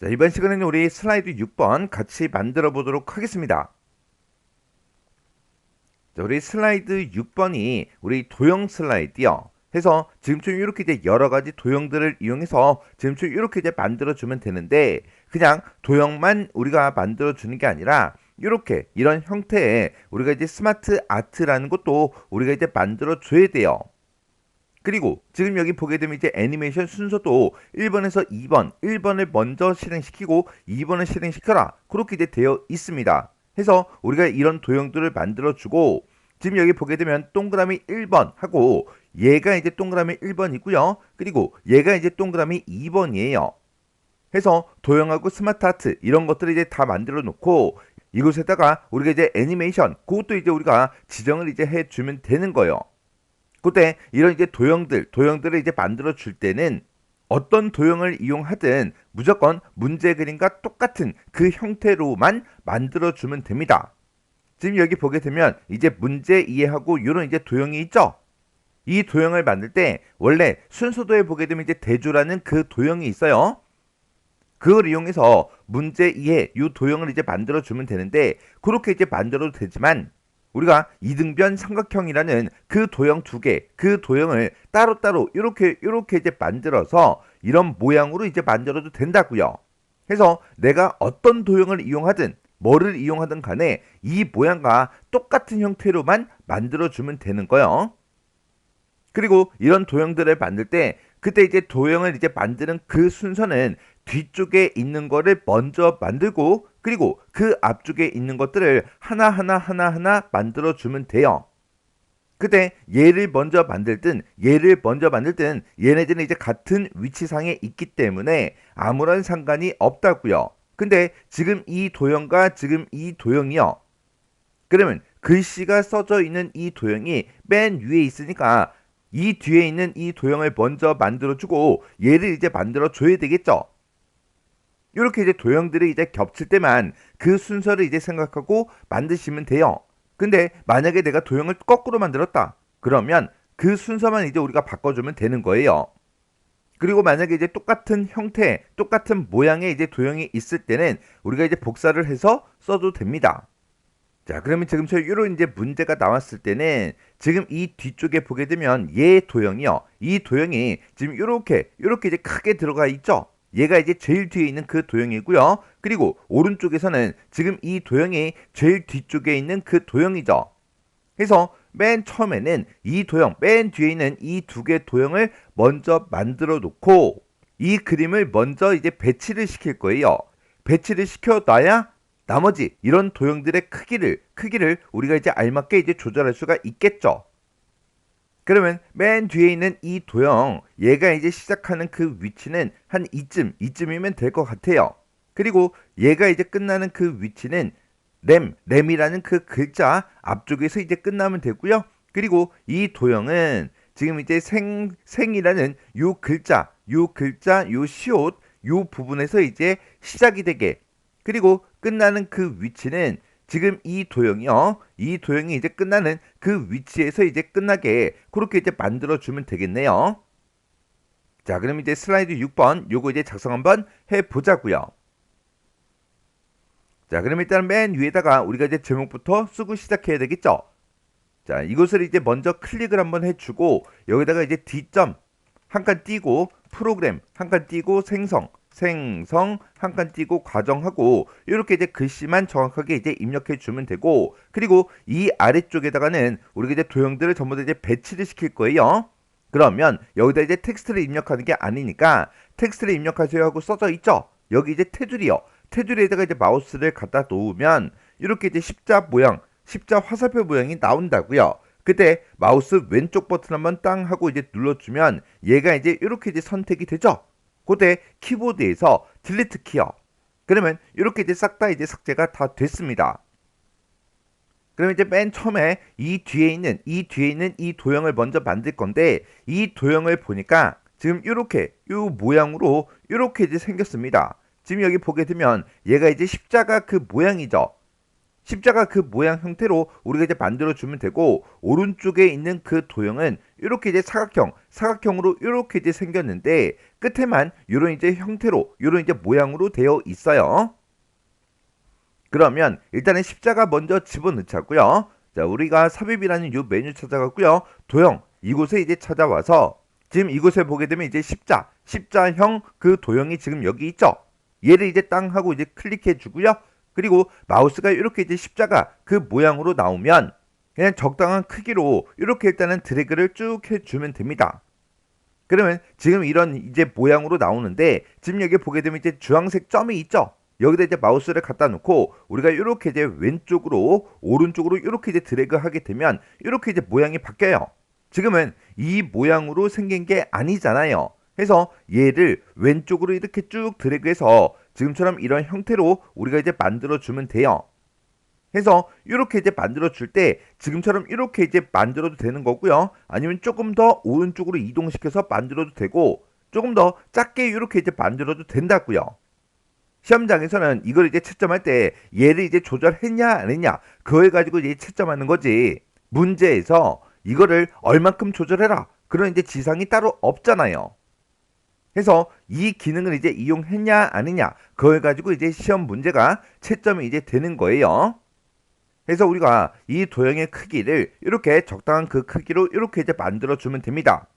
자, 이번 시간에는 우리 슬라이드 6번 같이 만들어 보도록 하겠습니다. 자, 우리 슬라이드 6번이 우리 도형 슬라이드요. 해서 지금처럼 이렇게 이제 여러 가지 도형들을 이용해서 지금처럼 이렇게 이제 만들어 주면 되는데, 그냥 도형만 우리가 만들어 주는 게 아니라 이렇게 이런 형태의 우리가 이제 스마트 아트라는 것도 우리가 이제 만들어 줘야 돼요. 그리고 지금 여기 보게 되면 이제 애니메이션 순서도 1번에서 2번, 1번을 먼저 실행시키고 2번을 실행시켜라. 그렇게 이제 되어 있습니다. 해서 우리가 이런 도형들을 만들어주고, 지금 여기 보게 되면 동그라미 1번 하고 얘가 이제 동그라미 1번이고요. 그리고 얘가 이제 동그라미 2번이에요. 해서 도형하고 스마트 아트 이런 것들을 이제 다 만들어 놓고 이곳에다가 우리가 이제 애니메이션 그것도 이제 우리가 지정을 이제 해주면 되는 거예요. 그때 이런 이제 도형들을 이제 만들어 줄 때는 어떤 도형을 이용하든 무조건 문제 그림과 똑같은 그 형태로만 만들어 주면 됩니다. 지금 여기 보게 되면 이제 문제 이해하고 이런 이제 도형이 있죠. 이 도형을 만들 때 원래 순서도에 보게 되면 이제 대조라는 그 도형이 있어요. 그걸 이용해서 문제 이해 이 도형을 이제 만들어 주면 되는데, 그렇게 이제 만들어도 되지만 우리가 이등변 삼각형이라는 그 도형 두 개, 그 도형을 따로따로 이렇게 이제 만들어서 이런 모양으로 이제 만들어도 된다고요. 그래서 내가 어떤 도형을 이용하든 뭐를 이용하든 간에 이 모양과 똑같은 형태로만 만들어주면 되는 거예요. 그리고 이런 도형들을 만들 때 그때 이제 도형을 이제 만드는 그 순서는 뒤쪽에 있는 거를 먼저 만들고, 그리고 그 앞쪽에 있는 것들을 하나하나 만들어 주면 돼요. 그때 얘를 먼저 만들든 얘네들은 이제 같은 위치상에 있기 때문에 아무런 상관이 없다고요. 근데 지금 이 도형과 지금 이 도형이요. 그러면 글씨가 써져 있는 이 도형이 맨 위에 있으니까 이 뒤에 있는 이 도형을 먼저 만들어주고 얘를 이제 만들어줘야 되겠죠. 이렇게 이제 도형들이 이제 겹칠 때만 그 순서를 이제 생각하고 만드시면 돼요. 근데 만약에 내가 도형을 거꾸로 만들었다. 그러면 그 순서만 이제 우리가 바꿔주면 되는 거예요. 그리고 만약에 이제 똑같은 형태, 똑같은 모양의 이제 도형이 있을 때는 우리가 이제 복사를 해서 써도 됩니다. 자, 그러면 지금 이런 이제 문제가 나왔을 때는 지금 이 뒤쪽에 보게 되면 얘 도형이요. 이 도형이 지금 이렇게 이제 크게 들어가 있죠. 얘가 이제 제일 뒤에 있는 그 도형이고요. 그리고 오른쪽에서는 지금 이 도형이 제일 뒤쪽에 있는 그 도형이죠. 그래서 맨 처음에는 이 도형, 맨 뒤에 있는 이 두 개 도형을 먼저 만들어 놓고 이 그림을 먼저 이제 배치를 시킬 거예요. 배치를 시켜놔야 나머지 이런 도형들의 크기를 우리가 이제 알맞게 이제 조절할 수가 있겠죠. 그러면 맨 뒤에 있는 이 도형, 얘가 이제 시작하는 그 위치는 한 이쯤이면 될 것 같아요. 그리고 얘가 이제 끝나는 그 위치는 램이라는 그 글자 앞쪽에서 이제 끝나면 되고요. 그리고 이 도형은 지금 이제 생이라는 요 글자, 요 시옷, 요 부분에서 이제 시작이 되게, 그리고 끝나는 그 위치는 지금 이 도형이요. 이 도형이 이제 끝나는 그 위치에서 이제 끝나게 그렇게 이제 만들어 주면 되겠네요. 자, 그럼 이제 슬라이드 6번 요거 이제 작성 한번 해 보자고요. 자, 그럼 일단 맨 위에다가 우리가 이제 제목부터 쓰고 시작해야 되겠죠. 자, 이것을 이제 먼저 클릭을 한번 해주고 여기다가 이제 D점 한 칸 띄고 프로그램 한 칸 띄고 생성 한 칸 띄고 과정하고 이렇게 이제 글씨만 정확하게 이제 입력해 주면 되고, 그리고 이 아래쪽에다가는 우리가 이제 도형들을 전부 다 이제 배치를 시킬 거예요. 그러면 여기다 이제 텍스트를 입력하는 게 아니니까 텍스트를 입력하세요 하고 써져 있죠. 여기 이제 테두리요. 테두리에다가 이제 마우스를 갖다 놓으면 이렇게 이제 십자 화살표 모양이 나온다고요. 그때 마우스 왼쪽 버튼 한번 땅 하고 이제 눌러주면 얘가 이제 이렇게 이제 선택이 되죠. 그때 키보드에서 딜리트 키요. 그러면 이렇게 이제 싹 다 이제 삭제가 다 됐습니다. 그러면 이제 맨 처음에 이 뒤에 있는 이 도형을 먼저 만들 건데, 이 도형을 보니까 지금 이렇게 이 모양으로 이렇게 이제 생겼습니다. 지금 여기 보게 되면 얘가 이제 십자가 그 모양이죠. 십자가 그 모양 형태로 우리가 이제 만들어 주면 되고, 오른쪽에 있는 그 도형은 이렇게 이제 사각형으로 이렇게 이제 생겼는데 끝에만 이런 이제 형태로, 이런 이제 모양으로 되어 있어요. 그러면 일단은 십자가 먼저 집어넣자고요. 자, 우리가 삽입이라는 이 메뉴 찾아갔고요. 도형 이곳에 이제 찾아와서 지금 이곳에 보게 되면 이제 십자형 그 도형이 지금 여기 있죠. 얘를 이제 땅 하고 이제 클릭해 주고요. 그리고 마우스가 이렇게 이제 십자가 그 모양으로 나오면 그냥 적당한 크기로 이렇게 일단은 드래그를 쭉 해주면 됩니다. 그러면 지금 이런 이제 모양으로 나오는데, 지금 여기 보게 되면 이제 주황색 점이 있죠. 여기다 이제 마우스를 갖다 놓고 우리가 이렇게 이제 왼쪽으로 오른쪽으로 이렇게 이제 드래그 하게 되면 이렇게 이제 모양이 바뀌어요. 지금은 이 모양으로 생긴 게 아니잖아요. 그래서 얘를 왼쪽으로 이렇게 쭉 드래그해서 지금처럼 이런 형태로 우리가 이제 만들어 주면 돼요. 해서 이렇게 이제 만들어 줄 때 지금처럼 이렇게 이제 만들어도 되는 거고요. 아니면 조금 더 오른쪽으로 이동시켜서 만들어도 되고, 조금 더 작게 이렇게 이제 만들어도 된다고요. 시험장에서는 이걸 이제 채점할 때 얘를 이제 조절했냐 안 했냐 그거에 가지고 이제 채점하는 거지, 문제에서 이거를 얼만큼 조절해라 그런 이제 지상이 따로 없잖아요. 그래서 이 기능을 이제 이용했냐 안 했냐 그걸 가지고 이제 시험 문제가 채점이 이제 되는 거예요. 그래서 우리가 이 도형의 크기를 이렇게 적당한 그 크기로 이렇게 이제 만들어 주면 됩니다.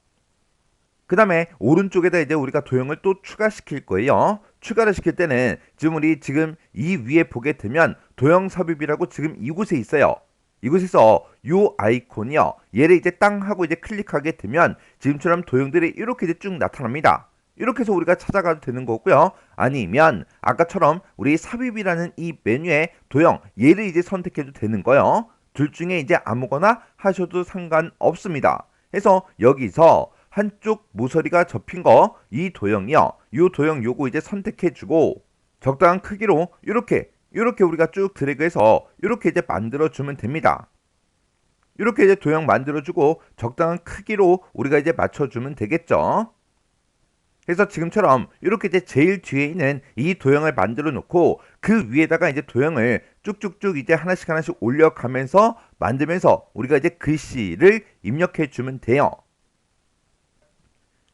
그 다음에 오른쪽에다 이제 우리가 도형을 또 추가시킬 거예요. 추가를 시킬 때는 지금 우리 지금 이 위에 보게 되면 도형 삽입이라고 지금 이곳에 있어요. 이곳에서 요 아이콘이요, 얘를 이제 땅 하고 이제 클릭하게 되면 지금처럼 도형들이 이렇게 이제 쭉 나타납니다. 이렇게 해서 우리가 찾아가도 되는 거고요. 아니면 아까처럼 우리 삽입이라는 이 메뉴에 도형 얘를 이제 선택해도 되는 거예요. 둘 중에 이제 아무거나 하셔도 상관없습니다. 그래서 여기서 한쪽 모서리가 접힌 거 이 도형이요, 이 도형 요거 이제 선택해주고 적당한 크기로 이렇게 우리가 쭉 드래그해서 이렇게 이제 만들어주면 됩니다. 이렇게 이제 도형 만들어주고 적당한 크기로 우리가 이제 맞춰주면 되겠죠. 그래서 지금처럼 이렇게 이제 제일 뒤에 있는 이 도형을 만들어 놓고 그 위에다가 이제 도형을 쭉쭉쭉 이제 하나씩 올려가면서 만들면서 우리가 이제 글씨를 입력해 주면 돼요.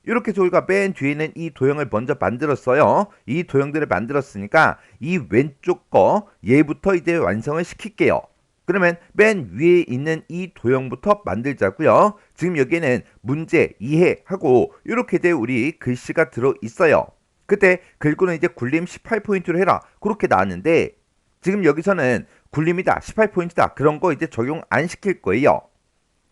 이렇게 해서 우리가 맨 뒤에 있는 이 도형을 먼저 만들었어요. 이 도형들을 만들었으니까 이 왼쪽 거 얘부터 이제 완성을 시킬게요. 그러면 맨 위에 있는 이 도형부터 만들자고요. 지금 여기에는 문제 이해하고 이렇게 돼 우리 글씨가 들어 있어요. 그때 글꼴은 이제 굴림 18포인트로 해라 그렇게 나왔는데, 지금 여기서는 굴림이다 18포인트다 그런 거 이제 적용 안 시킬 거예요.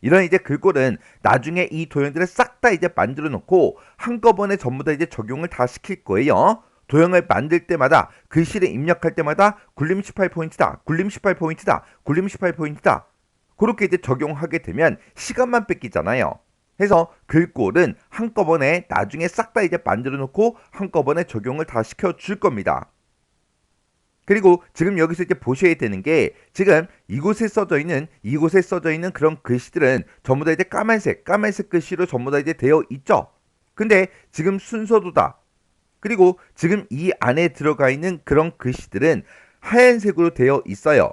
이런 이제 글꼴은 나중에 이 도형들을 싹 다 이제 만들어 놓고 한꺼번에 전부 다 이제 적용을 다 시킬 거예요. 도형을 만들 때마다 글씨를 입력할 때마다 굴림 18포인트다 굴림 18포인트다 굴림 18포인트다 그렇게 이제 적용하게 되면 시간만 뺏기잖아요. 그래서 글꼴은 한꺼번에 나중에 싹 다 이제 만들어 놓고 한꺼번에 적용을 다 시켜 줄 겁니다. 그리고 지금 여기서 이제 보셔야 되는 게, 지금 이곳에 써져 있는 그런 글씨들은 전부 다 이제 까만색 글씨로 전부 다 이제 되어 있죠. 근데 지금 순서도다, 그리고 지금 이 안에 들어가 있는 그런 글씨들은 하얀색으로 되어 있어요.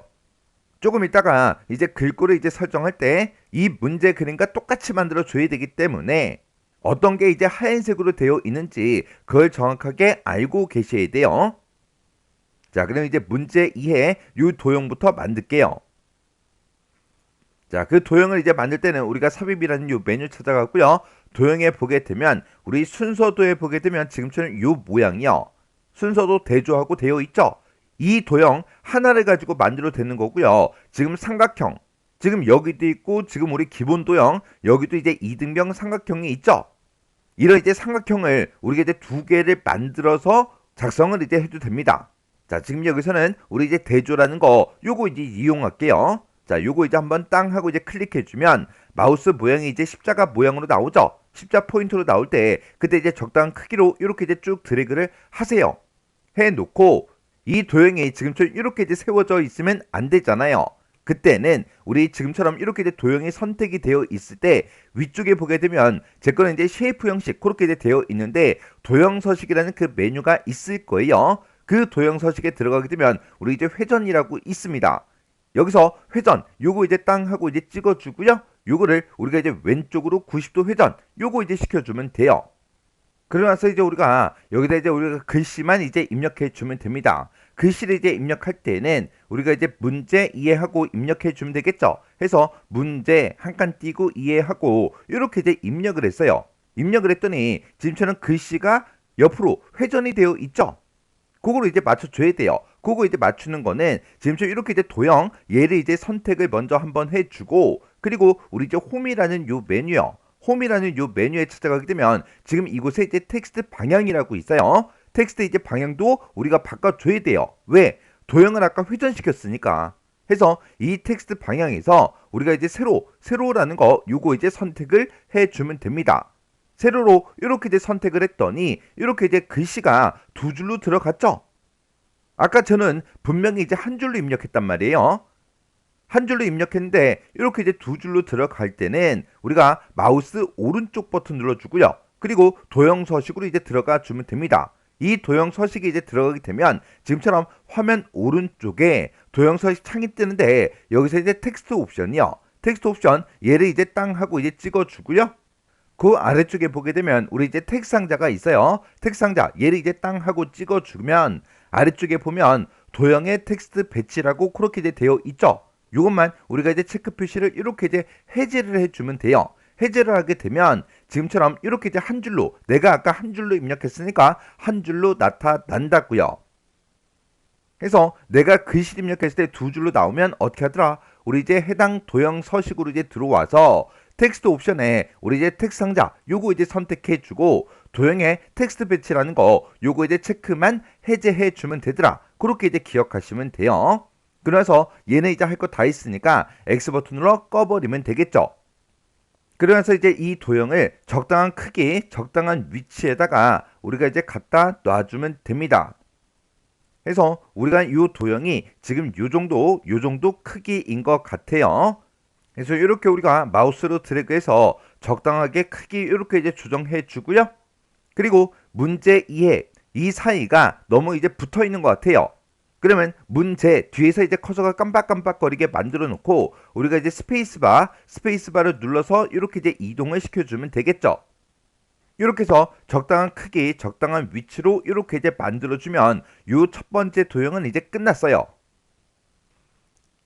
조금 이따가 이제 글꼴을 이제 설정할 때 이 문제 그림과 똑같이 만들어 줘야 되기 때문에 어떤 게 이제 하얀색으로 되어 있는지 그걸 정확하게 알고 계셔야 돼요. 자, 그럼 이제 문제 2에 이 도형부터 만들게요. 자, 그 도형을 이제 만들 때는 우리가 삽입이라는 이 메뉴 찾아가고요. 도형에 보게 되면 우리 순서도에 보게 되면 지금처럼 이 모양이요, 순서도 대조하고 되어 있죠. 이 도형 하나를 가지고 만들어도 되는 거고요. 지금 삼각형, 지금 여기도 있고 지금 우리 기본 도형 여기도 이제 이등병 삼각형이 있죠. 이런 이제 삼각형을 우리가 이제 두 개를 만들어서 작성을 이제 해도 됩니다. 자, 지금 여기서는 우리 이제 대조라는 거 요거 이제 이용할게요. 자, 요거 이제 한번 땅 하고 이제 클릭해주면 마우스 모양이 이제 십자가 모양으로 나오죠. 십자 포인트로 나올 때 그때 이제 적당한 크기로 이렇게 이제 쭉 드래그를 하세요. 해놓고 이 도형이 지금처럼 이렇게 이제 세워져 있으면 안 되잖아요. 그때는 우리 지금처럼 이렇게 이제 도형이 선택이 되어 있을 때 위쪽에 보게 되면 제 거는 이제 쉐이프 형식 그렇게 이제 되어 있는데 도형 서식이라는 그 메뉴가 있을 거예요. 그 도형 서식에 들어가게 되면 우리 이제 회전이라고 있습니다. 여기서 회전 요거 이제 땅 하고 이제 찍어주고요. 요거를 우리가 이제 왼쪽으로 90도 회전 요거 이제 시켜주면 돼요. 그러고 나서 이제 우리가 여기다 이제 우리가 글씨만 이제 입력해 주면 됩니다. 글씨를 이제 입력할 때는 우리가 이제 문제 이해하고 입력해 주면 되겠죠. 해서 문제 한 칸 띄고 이해하고 이렇게 이제 입력을 했어요. 입력을 했더니 지금처럼 글씨가 옆으로 회전이 되어 있죠. 그거를 이제 맞춰줘야 돼요. 그거 이제 맞추는 거는 지금처럼 이렇게 이제 도형 얘를 이제 선택을 먼저 한번 해주고 그리고 우리 이제 홈이라는 요 메뉴요. 홈이라는 요 메뉴에 찾아가게 되면 지금 이곳에 이제 텍스트 방향이라고 있어요. 텍스트 이제 방향도 우리가 바꿔줘야 돼요. 왜? 도형을 아까 회전시켰으니까. 해서 이 텍스트 방향에서 우리가 이제 세로라는 거 요거 이제 선택을 해주면 됩니다. 세로로 이렇게 이제 선택을 했더니 이렇게 이제 글씨가 두 줄로 들어갔죠. 아까 저는 분명히 이제 한 줄로 입력했단 말이에요. 한 줄로 입력했는데 이렇게 이제 두 줄로 들어갈 때는 우리가 마우스 오른쪽 버튼 눌러주고요. 그리고 도형 서식으로 이제 들어가 주면 됩니다. 이 도형 서식이 이제 들어가게 되면 지금처럼 화면 오른쪽에 도형 서식 창이 뜨는데 여기서 이제 텍스트 옵션이요. 텍스트 옵션 얘를 이제 땅 하고 이제 찍어주고요. 그 아래쪽에 보게 되면 우리 이제 텍스트 상자가 있어요. 텍스트 상자 얘를 이제 땅 하고 찍어주면 아래쪽에 보면 도형의 텍스트 배치라고 그렇게 이제 되어 있죠. 이것만 우리가 이제 체크 표시를 이렇게 이제 해제를 해주면 돼요. 해제를 하게 되면 지금처럼 이렇게 이제 한 줄로 내가 아까 한 줄로 입력했으니까 한 줄로 나타난다고요. 그래서 내가 글씨 입력했을 때 두 줄로 나오면 어떻게 하더라? 우리 이제 해당 도형 서식으로 이제 들어와서 텍스트 옵션에 우리 이제 텍스트 상자 요거 이제 선택해 주고 도형의 텍스트 배치라는 거 요거 이제 체크만 해제해 주면 되더라. 그렇게 이제 기억하시면 돼요. 그래서 얘는 이제 할 거 다 있으니까 X 버튼으로 꺼버리면 되겠죠. 그러면서 이제 이 도형을 적당한 크기, 적당한 위치에다가 우리가 이제 갖다 놔주면 됩니다. 그래서 우리가 이 도형이 지금 요 정도 크기인 것 같아요. 그래서 이렇게 우리가 마우스로 드래그해서 적당하게 크기 이렇게 이제 조정해 주고요. 그리고 문제 이해 이 사이가 너무 이제 붙어 있는 것 같아요. 그러면 문제 뒤에서 이제 커서가 깜빡깜빡거리게 만들어 놓고 우리가 이제 스페이스바를 눌러서 이렇게 이제 이동을 시켜주면 되겠죠. 이렇게 해서 적당한 크기, 적당한 위치로 이렇게 이제 만들어주면 이 첫 번째 도형은 이제 끝났어요.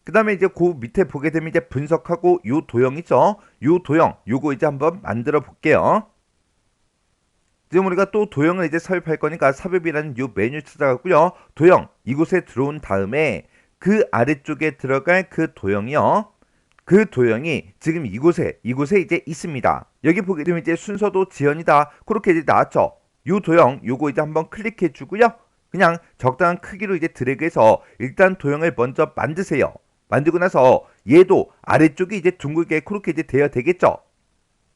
그 다음에 이제 그 밑에 보게 되면 이제 분석하고 요 도형 있죠? 요 도형, 요거 이제 한번 만들어 볼게요. 지금 우리가 또 도형을 이제 삽입할 거니까 삽입이라는 요 메뉴 찾아가고요. 도형, 이곳에 들어온 다음에 그 아래쪽에 들어갈 그 도형이요. 그 도형이 지금 이곳에 이제 있습니다. 여기 보게 되면 이제 순서도 지연이다. 그렇게 이제 나왔죠? 요 도형, 요거 이제 한번 클릭해 주고요. 그냥 적당한 크기로 이제 드래그해서 일단 도형을 먼저 만드세요. 만들고 나서 얘도 아래쪽이 이제 둥글게 그렇게 이제 되어야 되겠죠.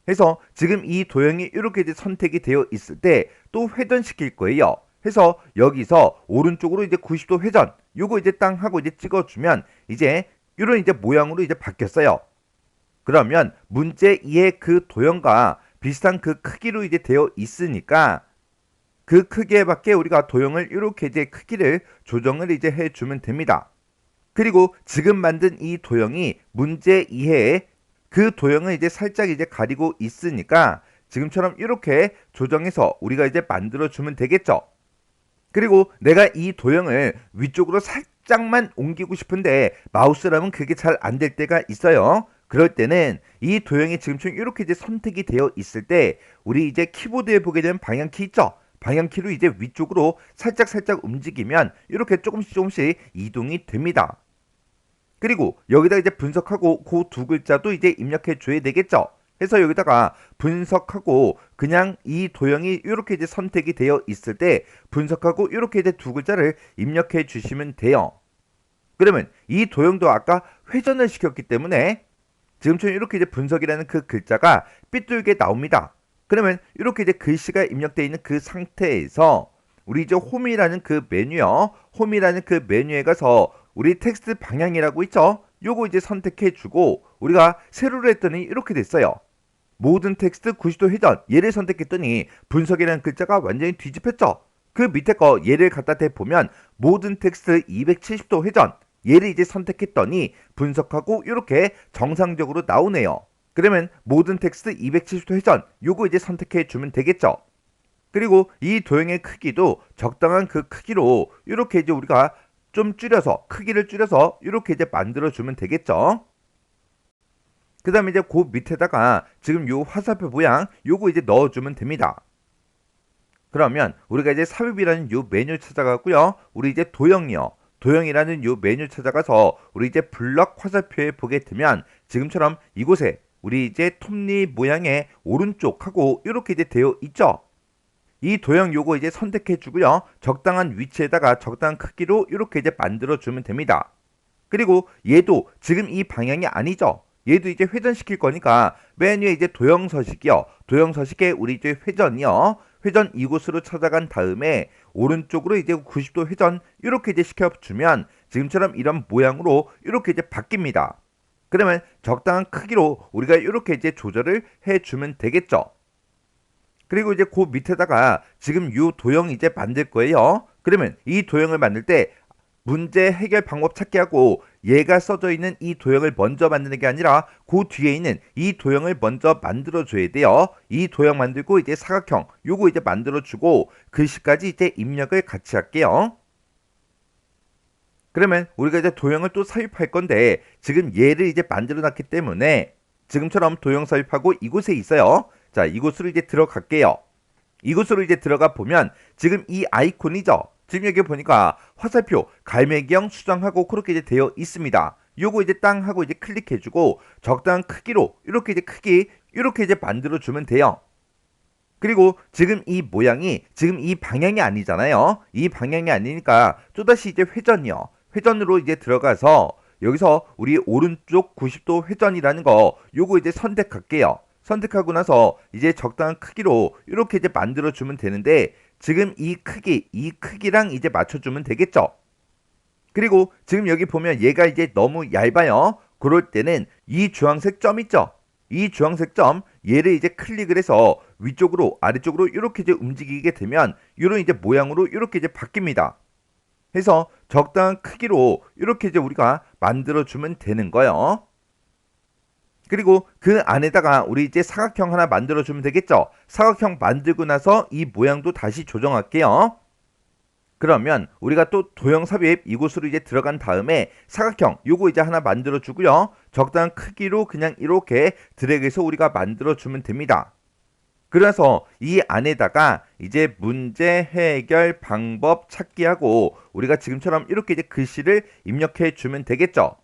해서 지금 이 도형이 이렇게 이제 선택이 되어 있을 때 또 회전시킬 거예요. 해서 여기서 오른쪽으로 이제 90도 회전 요거 이제 땅 하고 이제 찍어주면 이제 이런 이제 모양으로 이제 바뀌었어요. 그러면 문제 2의 그 도형과 비슷한 그 크기로 이제 되어 있으니까 그 크기에 맞게 우리가 도형을 이렇게 이제 크기를 조정을 이제 해주면 됩니다. 그리고 지금 만든 이 도형이 문제 2에 그 도형을 이제 살짝 이제 가리고 있으니까 지금처럼 이렇게 조정해서 우리가 이제 만들어주면 되겠죠. 그리고 내가 이 도형을 위쪽으로 살짝만 옮기고 싶은데 마우스라면 그게 잘 안 될 때가 있어요. 그럴 때는 이 도형이 지금처럼 이렇게 이제 선택이 되어 있을 때 우리 이제 키보드에 보게 되면 방향키 있죠. 방향키로 이제 위쪽으로 살짝 움직이면 이렇게 조금씩 이동이 됩니다. 그리고 여기다 이제 분석하고 그 두 글자도 이제 입력해 줘야 되겠죠. 해서 여기다가 분석하고 그냥 이 도형이 이렇게 이제 선택이 되어 있을 때 분석하고 이렇게 이제 두 글자를 입력해 주시면 돼요. 그러면 이 도형도 아까 회전을 시켰기 때문에 지금처럼 이렇게 이제 분석이라는 그 글자가 삐뚤게 나옵니다. 그러면 이렇게 이제 글씨가 입력되어 있는 그 상태에서 우리 이제 홈이라는 그 메뉴요. 홈이라는 그 메뉴에 가서 우리 텍스트 방향이라고 있죠. 요거 이제 선택해 주고 우리가 세로로 했더니 이렇게 됐어요. 모든 텍스트 90도 회전 얘를 선택했더니 분석이라는 글자가 완전히 뒤집혔죠. 그 밑에 거 얘를 갖다 대보면 모든 텍스트 270도 회전 얘를 이제 선택했더니 분석하고 이렇게 정상적으로 나오네요. 그러면 모든 텍스트 270도 회전 요거 이제 선택해 주면 되겠죠. 그리고 이 도형의 크기도 적당한 그 크기로 이렇게 이제 우리가 좀 줄여서 크기를 줄여서 이렇게 이제 만들어 주면 되겠죠. 그 다음에 이제 그 밑에다가 지금 요 화살표 모양 요거 이제 넣어주면 됩니다. 그러면 우리가 이제 삽입이라는 요 메뉴 찾아가고요. 우리 이제 도형이요. 도형이라는 요 메뉴 찾아가서 우리 이제 블럭 화살표에 보게 되면 지금처럼 이곳에 우리 이제 톱니 모양의 오른쪽하고 이렇게 이제 되어 있죠. 이 도형 요거 이제 선택해 주고요. 적당한 위치에다가 적당한 크기로 이렇게 이제 만들어 주면 됩니다. 그리고 얘도 지금 이 방향이 아니죠. 얘도 이제 회전시킬 거니까 맨 위에 이제 도형 서식이요. 도형 서식에 우리 이제 회전이요. 회전 이곳으로 찾아간 다음에 오른쪽으로 이제 90도 회전 이렇게 이제 시켜주면 지금처럼 이런 모양으로 이렇게 이제 바뀝니다. 그러면 적당한 크기로 우리가 이렇게 이제 조절을 해주면 되겠죠. 그리고 이제 그 밑에다가 지금 이 도형 이제 만들 거예요. 그러면 이 도형을 만들 때 문제 해결 방법 찾기 하고 얘가 써져 있는 이 도형을 먼저 만드는 게 아니라 그 뒤에 있는 이 도형을 먼저 만들어 줘야 돼요. 이 도형 만들고 이제 사각형 요거 이제 만들어 주고 글씨까지 이제 입력을 같이 할게요. 그러면 우리가 이제 도형을 또 삽입할 건데 지금 얘를 이제 만들어 놨기 때문에 지금처럼 도형 삽입하고 이곳에 있어요. 자, 이곳으로 이제 들어갈게요. 이곳으로 이제 들어가 보면 지금 이 아이콘이죠. 지금 여기 보니까 화살표, 갈매기형 수정하고 그렇게 이제 되어 있습니다. 요거 이제 땅 하고 이제 클릭해주고 적당한 크기로 이렇게 이제 크기 이렇게 이제 만들어주면 돼요. 그리고 지금 이 모양이 지금 이 방향이 아니잖아요. 이 방향이 아니니까 또다시 이제 회전이요. 회전으로 이제 들어가서 여기서 우리 오른쪽 90도 회전이라는 거 요거 이제 선택할게요. 선택하고 나서 이제 적당한 크기로 이렇게 이제 만들어 주면 되는데 지금 이 크기랑 이제 맞춰주면 되겠죠. 그리고 지금 여기 보면 얘가 이제 너무 얇아요. 그럴 때는 이 주황색 점 있죠. 이 주황색 점 얘를 이제 클릭을 해서 위쪽으로 아래쪽으로 이렇게 이제 움직이게 되면 이런 이제 모양으로 이렇게 이제 바뀝니다. 해서 적당한 크기로 이렇게 이제 우리가 만들어 주면 되는 거예요. 그리고 그 안에다가 우리 이제 사각형 하나 만들어 주면 되겠죠. 사각형 만들고 나서 이 모양도 다시 조정할게요. 그러면 우리가 또 도형 삽입 이곳으로 이제 들어간 다음에 사각형 요거 이제 하나 만들어 주고요. 적당한 크기로 그냥 이렇게 드래그해서 우리가 만들어 주면 됩니다. 그래서 이 안에다가 이제 문제 해결 방법 찾기하고 우리가 지금처럼 이렇게 이제 글씨를 입력해 주면 되겠죠.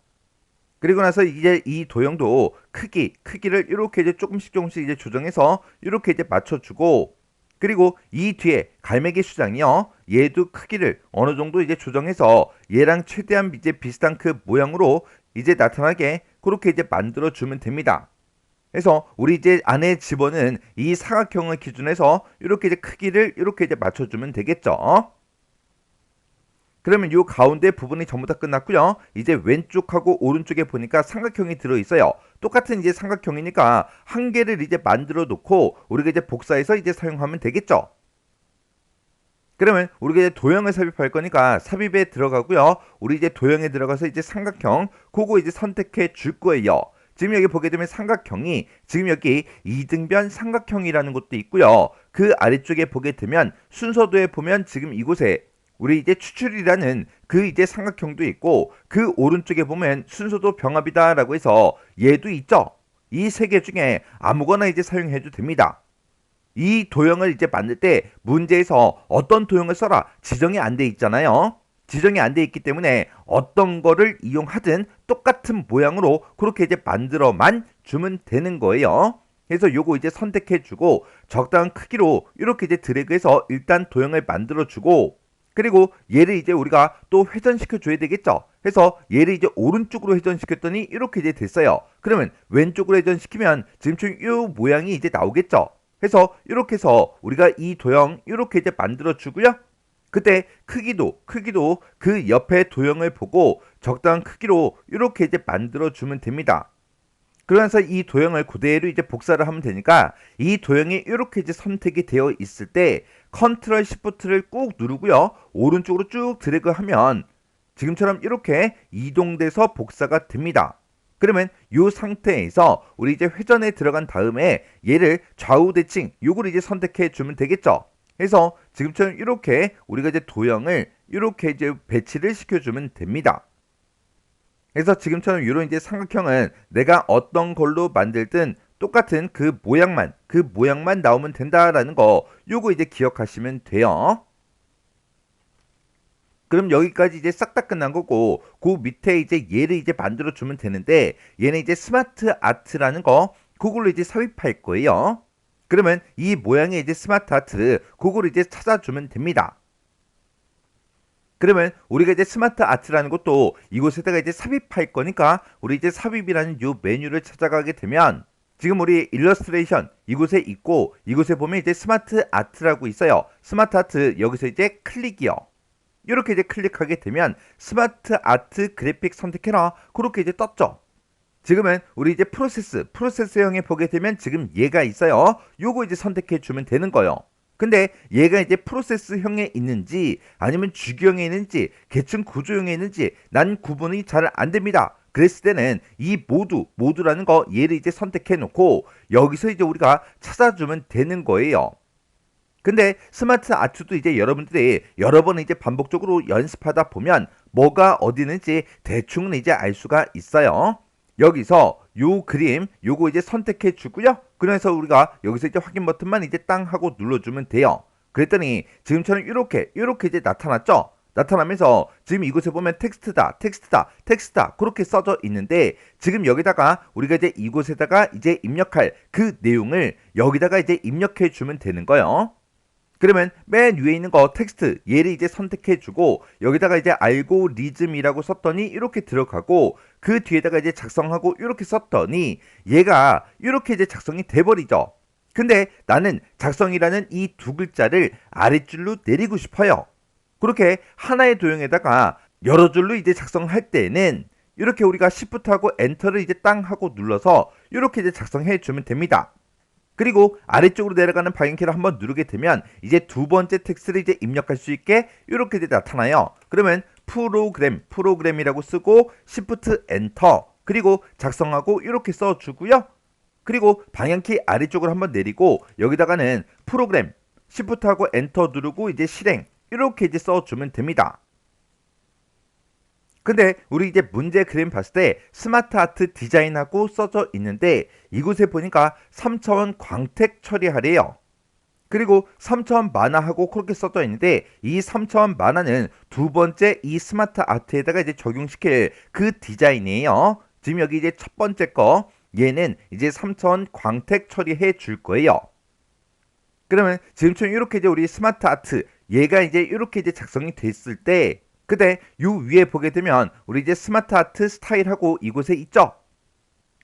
그리고 나서 이제 이 도형도 크기를 이렇게 이제 조금씩 이제 조정해서 이렇게 이제 맞춰주고 그리고 이 뒤에 갈매기 수장이요. 얘도 크기를 어느 정도 이제 조정해서 얘랑 최대한 이제 비슷한 그 모양으로 이제 나타나게 그렇게 이제 만들어 주면 됩니다. 그래서 우리 이제 안에 집어넣은 이 사각형을 기준해서 이렇게 이제 크기를 이렇게 이제 맞춰주면 되겠죠. 그러면 이 가운데 부분이 전부 다 끝났고요. 이제 왼쪽하고 오른쪽에 보니까 삼각형이 들어있어요. 똑같은 이제 삼각형이니까 한 개를 이제 만들어 놓고 우리가 이제 복사해서 이제 사용하면 되겠죠. 그러면 우리가 이제 도형을 삽입할 거니까 삽입에 들어가고요. 우리 이제 도형에 들어가서 이제 삼각형 그거 이제 선택해 줄 거예요. 지금 여기 보게 되면 삼각형이 지금 여기 이등변 삼각형이라는 것도 있고요. 그 아래쪽에 보게 되면 순서도에 보면 지금 이곳에 우리 이제 추출이라는 그 이제 삼각형도 있고 그 오른쪽에 보면 순서도 병합이다라고 해서 얘도 있죠. 이 세 개 중에 아무거나 이제 사용해도 됩니다. 이 도형을 이제 만들 때 문제에서 어떤 도형을 써라 지정이 안 돼 있잖아요. 지정이 안 돼 있기 때문에 어떤 거를 이용하든 똑같은 모양으로 그렇게 이제 만들어만 주면 되는 거예요. 그래서 요거 이제 선택해 주고 적당한 크기로 이렇게 이제 드래그해서 일단 도형을 만들어 주고 그리고 얘를 이제 우리가 또 회전시켜 줘야 되겠죠. 그래서 얘를 이제 오른쪽으로 회전시켰더니 이렇게 이제 됐어요. 그러면 왼쪽으로 회전시키면 지금처럼 이 모양이 이제 나오겠죠. 그래서 이렇게 해서 우리가 이 도형 이렇게 이제 만들어 주고요. 그때 크기도 그 옆에 도형을 보고 적당한 크기로 이렇게 이제 만들어 주면 됩니다. 그러면서 이 도형을 그대로 이제 복사를 하면 되니까 이 도형이 이렇게 이제 선택이 되어 있을 때 컨트롤 시프트를 꾹 누르고요. 오른쪽으로 쭉 드래그 하면 지금처럼 이렇게 이동돼서 복사가 됩니다. 그러면 이 상태에서 우리 이제 회전에 들어간 다음에 얘를 좌우 대칭 요걸 이제 선택해 주면 되겠죠. 그래서 지금처럼 이렇게 우리가 이제 도형을 이렇게 이제 배치를 시켜주면 됩니다. 그래서 지금처럼 이런 이제 삼각형은 내가 어떤 걸로 만들든 똑같은 그 모양만 나오면 된다라는 거 요거 이제 기억하시면 돼요. 그럼 여기까지 이제 싹 다 끝난 거고 그 밑에 이제 얘를 이제 만들어 주면 되는데 얘는 이제 스마트 아트라는 거 그걸로 이제 삽입할 거예요. 그러면 이 모양의 이제 스마트 아트 그걸 이제 찾아주면 됩니다. 그러면 우리가 이제 스마트 아트라는 것도 이곳에다가 이제 삽입할 거니까 우리 이제 삽입이라는 요 메뉴를 찾아가게 되면 지금 우리 일러스트레이션 이곳에 있고 이곳에 보면 이제 스마트 아트라고 있어요. 스마트 아트 여기서 이제 클릭이요. 이렇게 이제 클릭하게 되면 스마트 아트 그래픽 선택해라 그렇게 이제 떴죠. 지금은 우리 이제 프로세스형에 보게 되면 지금 얘가 있어요. 요거 이제 선택해 주면 되는 거예요. 근데 얘가 이제 프로세스형에 있는지 아니면 주기형에 있는지 계층 구조형에 있는지 난 구분이 잘 안 됩니다. 그랬을 때는 이 모두라는 거 얘를 이제 선택해 놓고 여기서 이제 우리가 찾아주면 되는 거예요. 근데 스마트 아트도 이제 여러분들이 여러 번 이제 반복적으로 연습하다 보면 뭐가 어디 있는지 대충은 이제 알 수가 있어요. 여기서 요 그림 요거 이제 선택해 주고요. 그래서 우리가 여기서 이제 확인 버튼만 이제 땅 하고 눌러주면 돼요. 그랬더니 지금처럼 이렇게 이제 나타났죠. 나타나면서 지금 이곳에 보면 텍스트다 그렇게 써져 있는데 지금 여기다가 우리가 이제 이곳에다가 이제 입력할 그 내용을 여기다가 이제 입력해 주면 되는 거예요. 그러면 맨 위에 있는 거 텍스트 얘를 이제 선택해 주고 여기다가 이제 알고리즘이라고 썼더니 이렇게 들어가고 그 뒤에다가 이제 작성하고 이렇게 썼더니 얘가 이렇게 이제 작성이 돼버리죠. 근데 나는 작성이라는 이 두 글자를 아랫줄로 내리고 싶어요. 그렇게 하나의 도형에다가 여러 줄로 이제 작성할 때는 이렇게 우리가 Shift하고 엔터를 이제 땅 하고 눌러서 이렇게 이제 작성해 주면 됩니다. 그리고 아래쪽으로 내려가는 방향키를 한번 누르게 되면 이제 두 번째 텍스트를 이제 입력할 수 있게 이렇게 이제 나타나요. 그러면 프로그램이라고 쓰고 Shift 엔터 그리고 작성하고 이렇게 써주고요. 그리고 방향키 아래쪽으로 한번 내리고 여기다가는 프로그램 Shift하고 엔터 누르고 이제 실행 이렇게 이제 써주면 됩니다. 근데 우리 이제 문제 그림 봤을 때 스마트 아트 디자인하고 써져 있는데 이곳에 보니까 3차원 광택 처리하래요. 그리고 3차원 만화하고 그렇게 써져 있는데 이 3차원 만화는 두 번째 이 스마트 아트에다가 이제 적용시킬 그 디자인이에요. 지금 여기 이제 첫 번째 거 얘는 이제 3차원 광택 처리해 줄 거예요. 그러면 지금처럼 이렇게 이제 우리 스마트 아트 얘가 이제 이렇게 이제 작성이 됐을 때 근데 요 위에 보게 되면 우리 이제 스마트 아트 스타일하고 이곳에 있죠.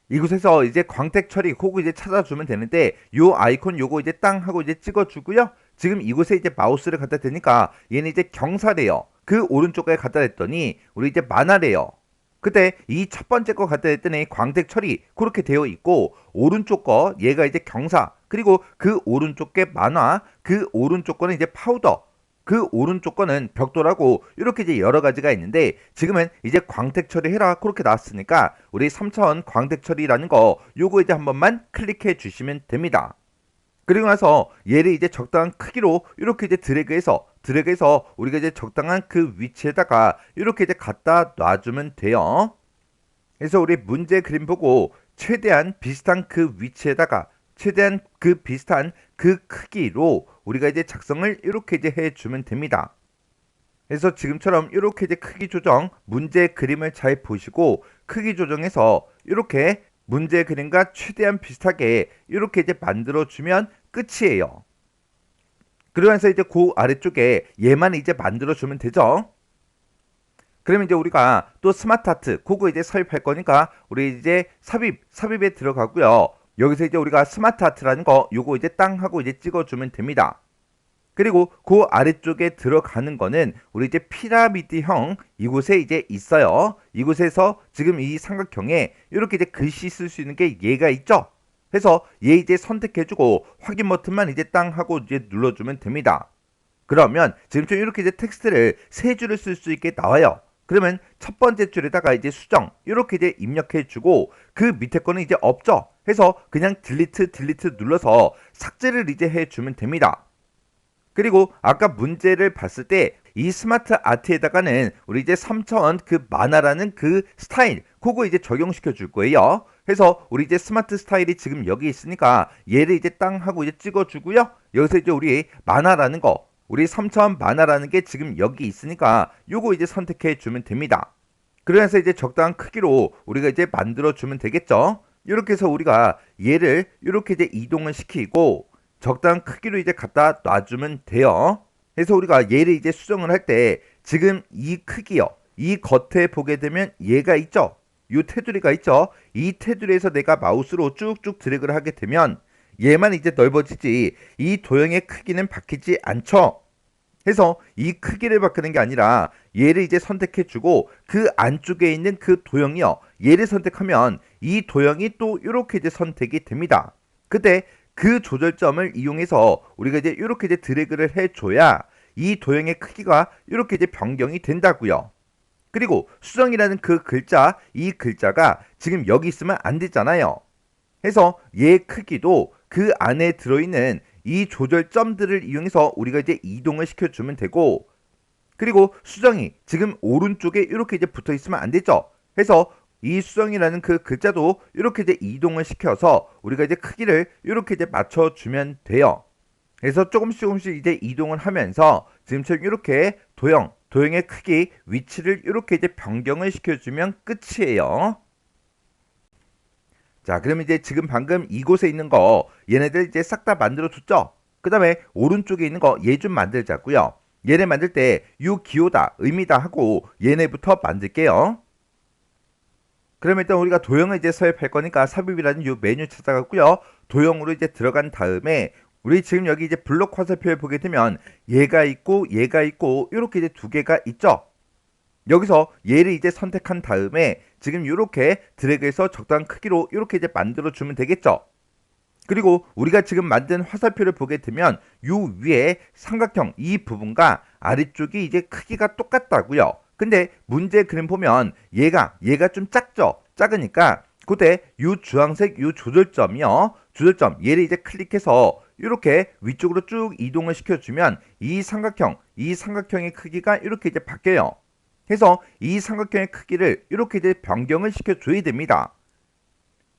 이곳에서 이제 광택 처리 그거 이제 찾아주면 되는데 요 아이콘 요거 이제 땅 하고 이제 찍어주고요. 지금 이곳에 이제 마우스를 갖다 대니까 얘는 이제 경사래요. 그 오른쪽에 갖다 댔더니 우리 이제 만화래요. 그때 이 첫 번째 거 갖다 댔더니 광택 처리 그렇게 되어 있고 오른쪽 거 얘가 이제 경사 그리고 그 오른쪽 게 만화 그 오른쪽 거는 이제 파우더 그 오른쪽 거는 벽돌하고 이렇게 이제 여러 가지가 있는데 지금은 이제 광택 처리해라 그렇게 나왔으니까 우리 3차원 광택 처리라는 거 요거 이제 한 번만 클릭해 주시면 됩니다. 그리고 나서 얘를 이제 적당한 크기로 이렇게 이제 드래그해서 우리가 이제 적당한 그 위치에다가 이렇게 이제 갖다 놔주면 돼요. 그래서 우리 문제 그림 보고 최대한 비슷한 그 위치에다가 최대한 그 비슷한 그 크기로 우리가 이제 작성을 이렇게 이제 해주면 됩니다. 그래서 지금처럼 이렇게 이제 크기 조정, 문제 그림을 잘 보시고 크기 조정해서 이렇게 문제 그림과 최대한 비슷하게 이렇게 이제 만들어주면 끝이에요. 그러면서 이제 그 아래쪽에 얘만 이제 만들어주면 되죠. 그러면 이제 우리가 또 스마트 아트 그거 이제 삽입할 거니까 우리 이제 삽입에 들어가고요. 여기서 이제 우리가 스마트 아트라는 거 요거 이제 땅 하고 이제 찍어주면 됩니다. 그리고 그 아래쪽에 들어가는 거는 우리 이제 피라미드형 이곳에 이제 있어요. 이곳에서 지금 이 삼각형에 이렇게 이제 글씨 쓸 수 있는 게 얘가 있죠. 그래서 얘 이제 선택해주고 확인 버튼만 이제 땅 하고 이제 눌러주면 됩니다. 그러면 지금 좀 이렇게 이제 텍스트를 세 줄을 쓸 수 있게 나와요. 그러면 첫 번째 줄에다가 이제 수정 이렇게 이제 입력해주고 그 밑에 거는 이제 없죠. 해서 그냥 딜리트 눌러서 삭제를 이제 해주면 됩니다. 그리고 아까 문제를 봤을 때 이 스마트 아트에다가는 우리 이제 3차원 그 만화라는 그 스타일 그거 이제 적용시켜 줄 거예요. 그래서 우리 이제 스마트 스타일이 지금 여기 있으니까 얘를 이제 땅 하고 이제 찍어 주고요. 여기서 이제 우리 만화라는 거 우리 3차원 만화라는 게 지금 여기 있으니까 요거 이제 선택해 주면 됩니다. 그래서 이제 적당한 크기로 우리가 이제 만들어 주면 되겠죠. 이렇게 해서 우리가 얘를 이렇게 이제 이동을 시키고 적당한 크기로 이제 갖다 놔주면 돼요. 그래서 우리가 얘를 이제 수정을 할 때 지금 이 크기요. 이 겉에 보게 되면 얘가 있죠. 이 테두리가 있죠. 이 테두리에서 내가 마우스로 쭉쭉 드래그를 하게 되면 얘만 이제 넓어지지 이 도형의 크기는 바뀌지 않죠. 해서 이 크기를 바꾸는 게 아니라 얘를 이제 선택해 주고 그 안쪽에 있는 그 도형이요. 얘를 선택하면 이 도형이 또 이렇게 이제 선택이 됩니다. 그때 그 조절점을 이용해서 우리가 이제 이렇게 이제 드래그를 해줘야 이 도형의 크기가 이렇게 이제 변경이 된다고요. 그리고 수정이라는 그 글자, 이 글자가 지금 여기 있으면 안 되잖아요. 해서 얘 크기도 그 안에 들어있는 이 조절점들을 이용해서 우리가 이제 이동을 시켜주면 되고, 그리고 수정이 지금 오른쪽에 이렇게 이제 붙어 있으면 안 되죠. 해서 이 수정이라는 그 글자도 이렇게 이제 이동을 시켜서 우리가 이제 크기를 이렇게 이제 맞춰주면 돼요. 그래서 조금씩 이제 이동을 하면서 지금처럼 이렇게 도형의 크기, 위치를 이렇게 이제 변경을 시켜주면 끝이에요. 자, 그럼 이제 지금 방금 이곳에 있는 거 얘네들 이제 싹 다 만들어 줬죠? 그 다음에 오른쪽에 있는 거 얘 좀 만들자고요. 얘네 만들 때 요 기호다, 의미다 하고 얘네부터 만들게요. 그럼 일단 우리가 도형을 이제 섭입할 거니까 삽입이라는 이 메뉴 찾아갔고요. 도형으로 이제 들어간 다음에 우리 지금 여기 이제 블록 화살표에 보게 되면 얘가 있고 이렇게 이제 두 개가 있죠. 여기서 얘를 이제 선택한 다음에 지금 이렇게 드래그해서 적당한 크기로 이렇게 이제 만들어 주면 되겠죠. 그리고 우리가 지금 만든 화살표를 보게 되면 요 위에 삼각형 이 부분과 아래쪽이 이제 크기가 똑같다고요. 근데 문제 그림 보면 얘가 좀 작죠. 작으니까 그때 요 주황색 요 조절점이요. 조절점 얘를 이제 클릭해서 이렇게 위쪽으로 쭉 이동을 시켜주면 이 삼각형의 크기가 이렇게 이제 바뀌어요. 해서 이 삼각형의 크기를 이렇게 이제 변경을 시켜줘야 됩니다.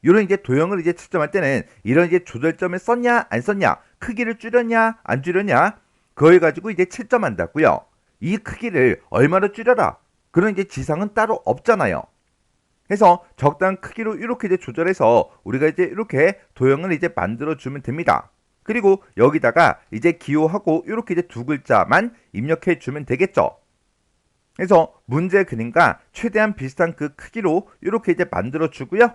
이런 이제 도형을 이제 측정할 때는 이런 이제 조절점을 썼냐 안 썼냐, 크기를 줄였냐 안 줄였냐, 그걸 가지고 이제 채점한다고요. 이 크기를 얼마로 줄여라. 그런 이제 지상은 따로 없잖아요. 해서 적당한 크기로 이렇게 이제 조절해서 우리가 이제 이렇게 도형을 이제 만들어 주면 됩니다. 그리고 여기다가 이제 기호하고 이렇게 이제 두 글자만 입력해 주면 되겠죠. 그래서 문제 그림과 최대한 비슷한 그 크기로 이렇게 이제 만들어 주고요.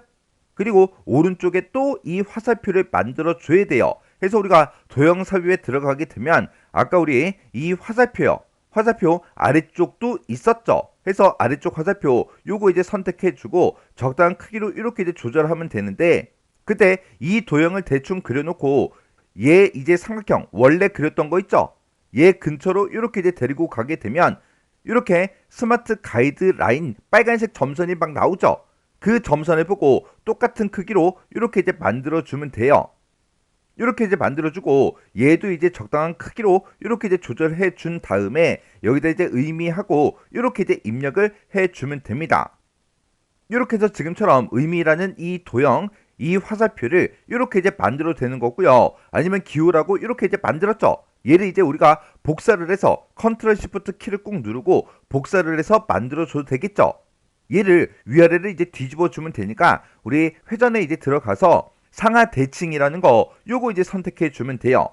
그리고 오른쪽에 또 이 화살표를 만들어 줘야 돼요. 그래서 우리가 도형 삽입에 들어가게 되면 아까 우리 이 화살표 아래쪽도 있었죠. 해서 아래쪽 화살표 요거 이제 선택해 주고 적당한 크기로 이렇게 이제 조절하면 되는데, 그때 이 도형을 대충 그려놓고 얘 이제 삼각형 원래 그렸던 거 있죠. 얘 근처로 이렇게 이제 데리고 가게 되면 이렇게 스마트 가이드라인 빨간색 점선이 막 나오죠. 그 점선을 보고 똑같은 크기로 이렇게 이제 만들어 주면 돼요. 이렇게 이제 만들어주고 얘도 이제 적당한 크기로 이렇게 이제 조절해 준 다음에 여기다 이제 의미하고 이렇게 이제 입력을 해 주면 됩니다. 이렇게 해서 지금처럼 의미라는 이 도형, 이 화살표를 이렇게 이제 만들어도 되는 거고요. 아니면 기호라고 이렇게 이제 만들었죠. 얘를 이제 우리가 복사를 해서 컨트롤 시프트 키를 꾹 누르고 복사를 해서 만들어 줘도 되겠죠. 얘를 위아래를 이제 뒤집어 주면 되니까 우리 회전에 이제 들어가서 상하 대칭이라는 거 요거 이제 선택해 주면 돼요.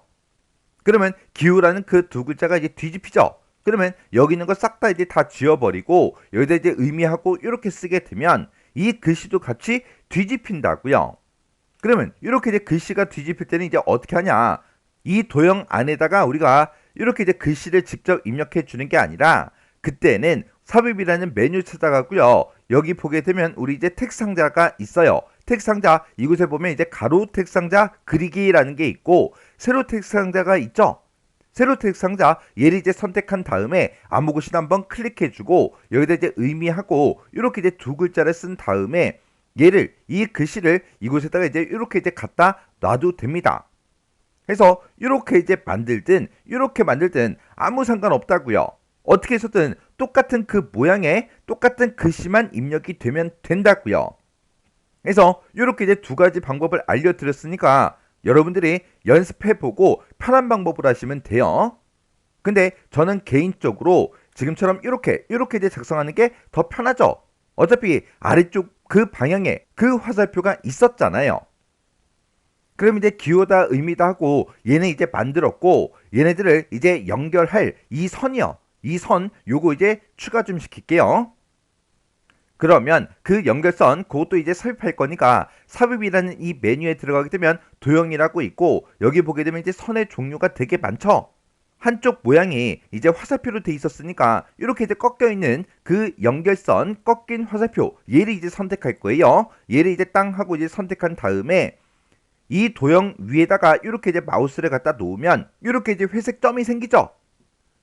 그러면 기호라는 그 두 글자가 이제 뒤집히죠. 그러면 여기 있는 거 싹 다 이제 다 지워버리고 여기다 이제 의미하고 이렇게 쓰게 되면 이 글씨도 같이 뒤집힌다고요. 그러면 이렇게 이제 글씨가 뒤집힐 때는 이제 어떻게 하냐? 이 도형 안에다가 우리가 이렇게 이제 글씨를 직접 입력해 주는 게 아니라 그때는 삽입이라는 메뉴 찾아가고요. 여기 보게 되면 우리 이제 텍스트 상자가 있어요. 텍스트 상자 이곳에 보면 이제 가로 텍스트 상자 그리기라는 게 있고 세로 텍스트 상자가 있죠. 세로 텍스트 상자 얘를 이제 선택한 다음에 아무 곳이나 한번 클릭해주고 여기다 이제 의미하고 이렇게 이제 두 글자를 쓴 다음에 얘를 이 글씨를 이곳에다가 이제 이렇게 이제 갖다 놔도 됩니다. 해서 이렇게 이제 만들든 이렇게 만들든 아무 상관없다고요. 어떻게 해서든 똑같은 그 모양의 똑같은 글씨만 입력이 되면 된다고요. 그래서 이렇게 이제 두 가지 방법을 알려드렸으니까 여러분들이 연습해보고 편한 방법으로 하시면 돼요. 근데 저는 개인적으로 지금처럼 이렇게 이제 작성하는 게 더 편하죠. 어차피 아래쪽 그 방향에 그 화살표가 있었잖아요. 그럼 이제 기호다 의미다 하고 얘는 이제 만들었고 얘네들을 이제 연결할 이 선이요. 이 선 요거 이제 추가 좀 시킬게요. 그러면 그 연결선 그것도 이제 삽입할 거니까 삽입이라는 이 메뉴에 들어가게 되면 도형이라고 있고 여기 보게 되면 이제 선의 종류가 되게 많죠. 한쪽 모양이 이제 화살표로 돼 있었으니까 이렇게 이제 꺾여 있는 그 연결선 꺾인 화살표 얘를 이제 선택할 거예요. 얘를 이제 땅 하고 이제 선택한 다음에 이 도형 위에다가 이렇게 이제 마우스를 갖다 놓으면 이렇게 이제 회색 점이 생기죠.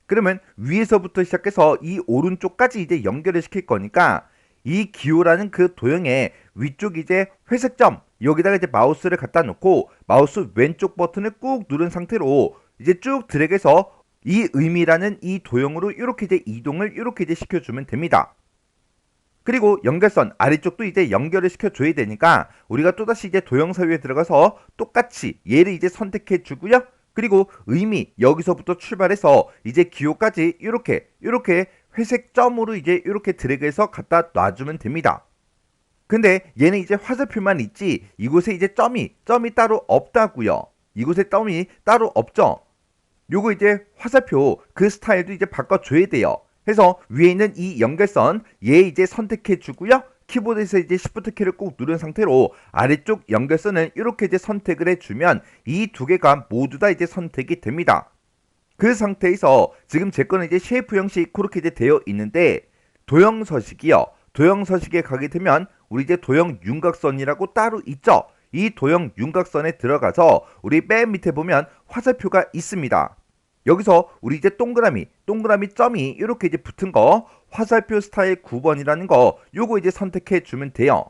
그러면 위에서부터 시작해서 이 오른쪽까지 이제 연결을 시킬 거니까 이 기호라는 그 도형의 위쪽 이제 회색 점 여기다가 이제 마우스를 갖다 놓고 마우스 왼쪽 버튼을 꾹 누른 상태로 이제 쭉 드래그해서 이 의미라는 이 도형으로 이렇게 이제 이동을 이렇게 이제 시켜주면 됩니다. 그리고 연결선 아래쪽도 이제 연결을 시켜줘야 되니까 우리가 또다시 이제 도형 사유에 들어가서 똑같이 얘를 이제 선택해 주고요. 그리고 의미 여기서부터 출발해서 이제 기호까지 이렇게 회색 점으로 이제 이렇게 드래그해서 갖다 놔주면 됩니다. 근데 얘는 이제 화살표만 있지 이곳에 이제 점이 따로 없다고요. 이곳에 점이 따로 없죠. 요거 이제 화살표 그 스타일도 이제 바꿔줘야 돼요. 해서 위에 있는 이 연결선 얘 이제 선택해 주고요. 키보드에서 이제 Shift 키를 꾹 누른 상태로 아래쪽 연결선을 이렇게 이제 선택을 해주면 이 두 개가 모두 다 이제 선택이 됩니다. 그 상태에서 지금 제 거는 이제 쉐이프 형식 그렇게 이제 되어 있는데 도형 서식이요. 도형 서식에 가게 되면 우리 이제 도형 윤곽선이라고 따로 있죠. 이 도형 윤곽선에 들어가서 우리 맨 밑에 보면 화살표가 있습니다. 여기서 우리 이제 동그라미 점이 이렇게 이제 붙은 거 화살표 스타일 9번이라는 거 요거 이제 선택해 주면 돼요.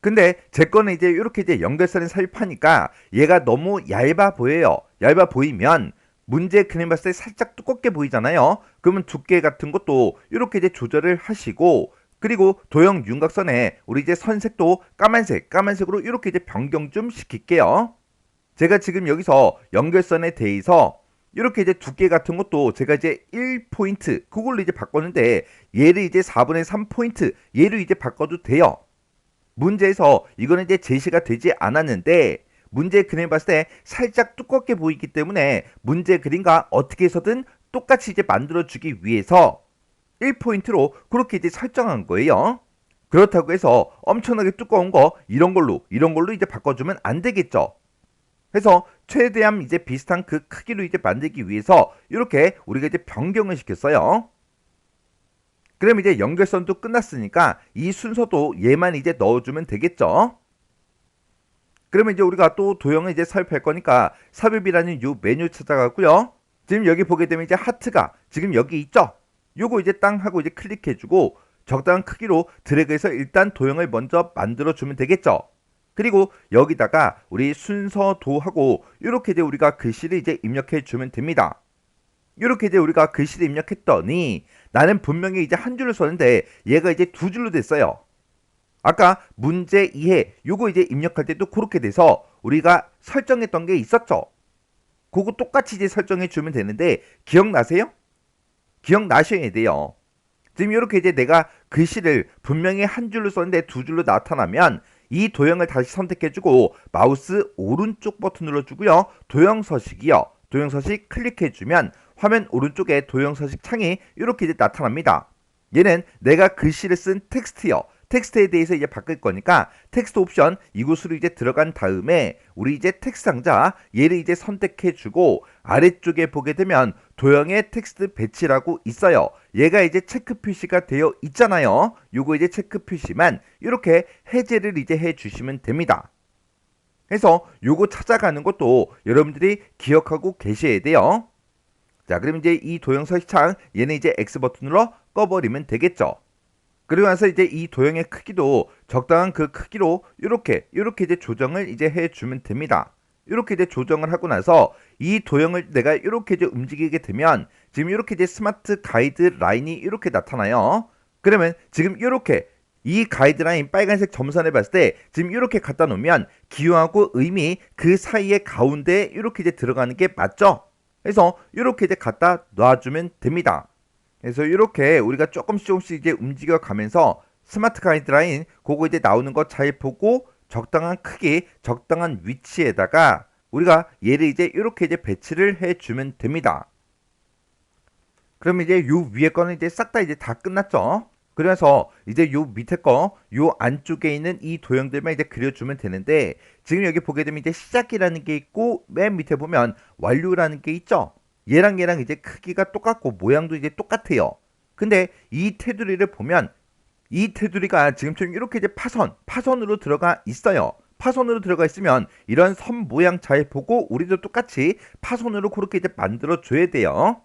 근데 제 거는 이제 이렇게 이제 연결선을 삽입하니까 얘가 너무 얇아 보여요. 얇아 보이면 문제 그림 봤을 때 살짝 두껍게 보이잖아요. 그러면 두께 같은 것도 이렇게 이제 조절을 하시고 그리고 도형 윤곽선에 우리 이제 선색도 까만색으로 이렇게 이제 변경 좀 시킬게요. 제가 지금 여기서 연결선에 대해서 이렇게 이제 두께 같은 것도 제가 이제 1포인트 그걸로 이제 바꿨는데 얘를 이제 4분의 3포인트 얘로 이제 바꿔도 돼요. 문제에서 이거는 이제 제시가 되지 않았는데 문제 그림 봤을 때 살짝 두껍게 보이기 때문에 문제 그림과 어떻게 해서든 똑같이 이제 만들어주기 위해서 1포인트로 그렇게 이제 설정한 거예요. 그렇다고 해서 엄청나게 두꺼운 거 이런 걸로 이제 바꿔주면 안 되겠죠. 그래서 최대한 이제 비슷한 그 크기로 이제 만들기 위해서 이렇게 우리가 이제 변경을 시켰어요. 그럼 이제 연결선도 끝났으니까 이 순서도 얘만 이제 넣어주면 되겠죠. 그러면 이제 우리가 또 도형을 이제 삽입할 거니까 삽입이라는 요 메뉴 찾아가고요. 지금 여기 보게 되면 이제 하트가 지금 여기 있죠. 요거 이제 땅 하고 이제 클릭해주고 적당한 크기로 드래그해서 일단 도형을 먼저 만들어주면 되겠죠. 그리고 여기다가 우리 순서도하고 이렇게 이제 우리가 글씨를 이제 입력해 주면 됩니다. 이렇게 이제 우리가 글씨를 입력했더니 나는 분명히 이제 한 줄을 썼는데 얘가 이제 두 줄로 됐어요. 아까 문제 이해 요거 이제 입력할 때도 그렇게 돼서 우리가 설정했던 게 있었죠. 그거 똑같이 이제 설정해 주면 되는데 기억나세요? 기억나셔야 돼요. 지금 이렇게 이제 내가 글씨를 분명히 한 줄로 썼는데 두 줄로 나타나면 이 도형을 다시 선택해주고 마우스 오른쪽 버튼 눌러주고요. 도형 서식이요. 도형 서식 클릭해주면 화면 오른쪽에 도형 서식 창이 이렇게 이제 나타납니다. 얘는 내가 글씨를 쓴 텍스트요. 텍스트에 대해서 이제 바꿀 거니까 텍스트 옵션 이곳으로 이제 들어간 다음에 우리 이제 텍스트 상자 얘를 이제 선택해주고 아래쪽에 보게 되면 도형의 텍스트 배치라고 있어요. 얘가 이제 체크 표시가 되어 있잖아요. 요거 이제 체크 표시만 이렇게 해제를 이제 해주시면 됩니다. 그래서 요거 찾아가는 것도 여러분들이 기억하고 계셔야 돼요. 자, 그럼 이제 이 도형 서식창 얘는 이제 X 버튼으로 꺼버리면 되겠죠. 그리고 나서 이제 이 도형의 크기도 적당한 그 크기로 이렇게 이제 조정을 이제 해주면 됩니다. 이렇게 이제 조정을 하고 나서 이 도형을 내가 이렇게 이제 움직이게 되면 지금 이렇게 이제 스마트 가이드 라인이 이렇게 나타나요. 그러면 지금 이렇게 이 가이드라인 빨간색 점선을 봤을 때 지금 이렇게 갖다 놓으면 기호하고 의미 그 사이에 가운데에 이렇게 이제 들어가는 게 맞죠? 그래서 이렇게 이제 갖다 놔주면 됩니다. 그래서 이렇게 우리가 조금씩 이제 움직여 가면서 스마트 가이드라인 그거 이제 나오는 거 잘 보고 적당한 크기, 적당한 위치에다가 우리가 얘를 이제 이렇게 이제 배치를 해주면 됩니다. 그럼 이제 요 위에 거는 이제 싹 다 이제 다 끝났죠? 그래서 이제 요 밑에 거, 요 안쪽에 있는 이 도형들만 이제 그려주면 되는데 지금 여기 보게 되면 이제 시작이라는 게 있고 맨 밑에 보면 완료라는 게 있죠? 얘랑 이제 크기가 똑같고 모양도 이제 똑같아요. 근데 이 테두리를 보면 이 테두리가 지금처럼 이렇게 이제 파선으로 들어가 있어요. 파선으로 들어가 있으면 이런 선 모양 잘 보고 우리도 똑같이 파선으로 그렇게 이제 만들어 줘야 돼요.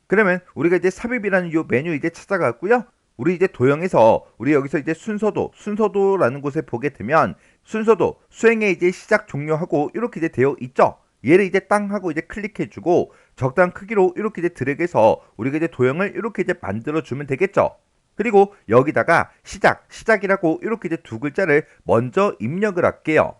그러면 우리가 이제 삽입이라는 요 메뉴 이제 찾아갔고요. 우리 이제 도형에서 우리 여기서 이제 순서도라는 곳에 보게 되면 순서도 수행에 이제 시작 종료하고 이렇게 이제 되어 있죠. 얘를 이제 땅 하고 이제 클릭해주고 적당한 크기로 이렇게 이제 드래그해서 우리가 이제 도형을 이렇게 이제 만들어주면 되겠죠. 그리고 여기다가 시작이라고 이렇게 이제 두 글자를 먼저 입력을 할게요.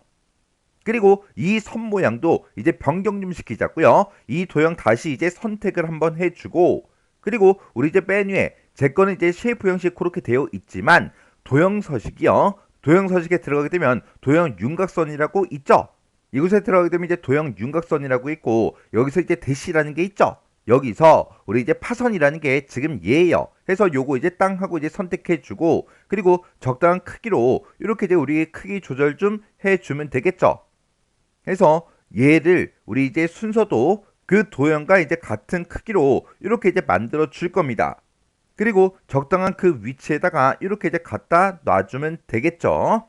그리고 이 선 모양도 이제 변경 좀 시키자고요. 이 도형 다시 이제 선택을 한번 해주고 그리고 우리 이제 메뉴에 제 거는 이제 쉐이프 형식 그렇게 되어 있지만 도형 서식이요. 도형 서식에 들어가게 되면 도형 윤곽선이라고 있죠. 이곳에 들어가게 되면 이제 도형 윤곽선이라고 있고 여기서 이제 대시라는 게 있죠. 여기서 우리 이제 파선이라는 게 지금 얘예요. 해서 요거 이제 땅 하고 이제 선택해주고 그리고 적당한 크기로 이렇게 이제 우리 크기 조절 좀 해주면 되겠죠. 해서 얘를 우리 이제 순서도 그 도형과 이제 같은 크기로 이렇게 이제 만들어 줄 겁니다. 그리고 적당한 그 위치에다가 이렇게 이제 갖다 놔주면 되겠죠.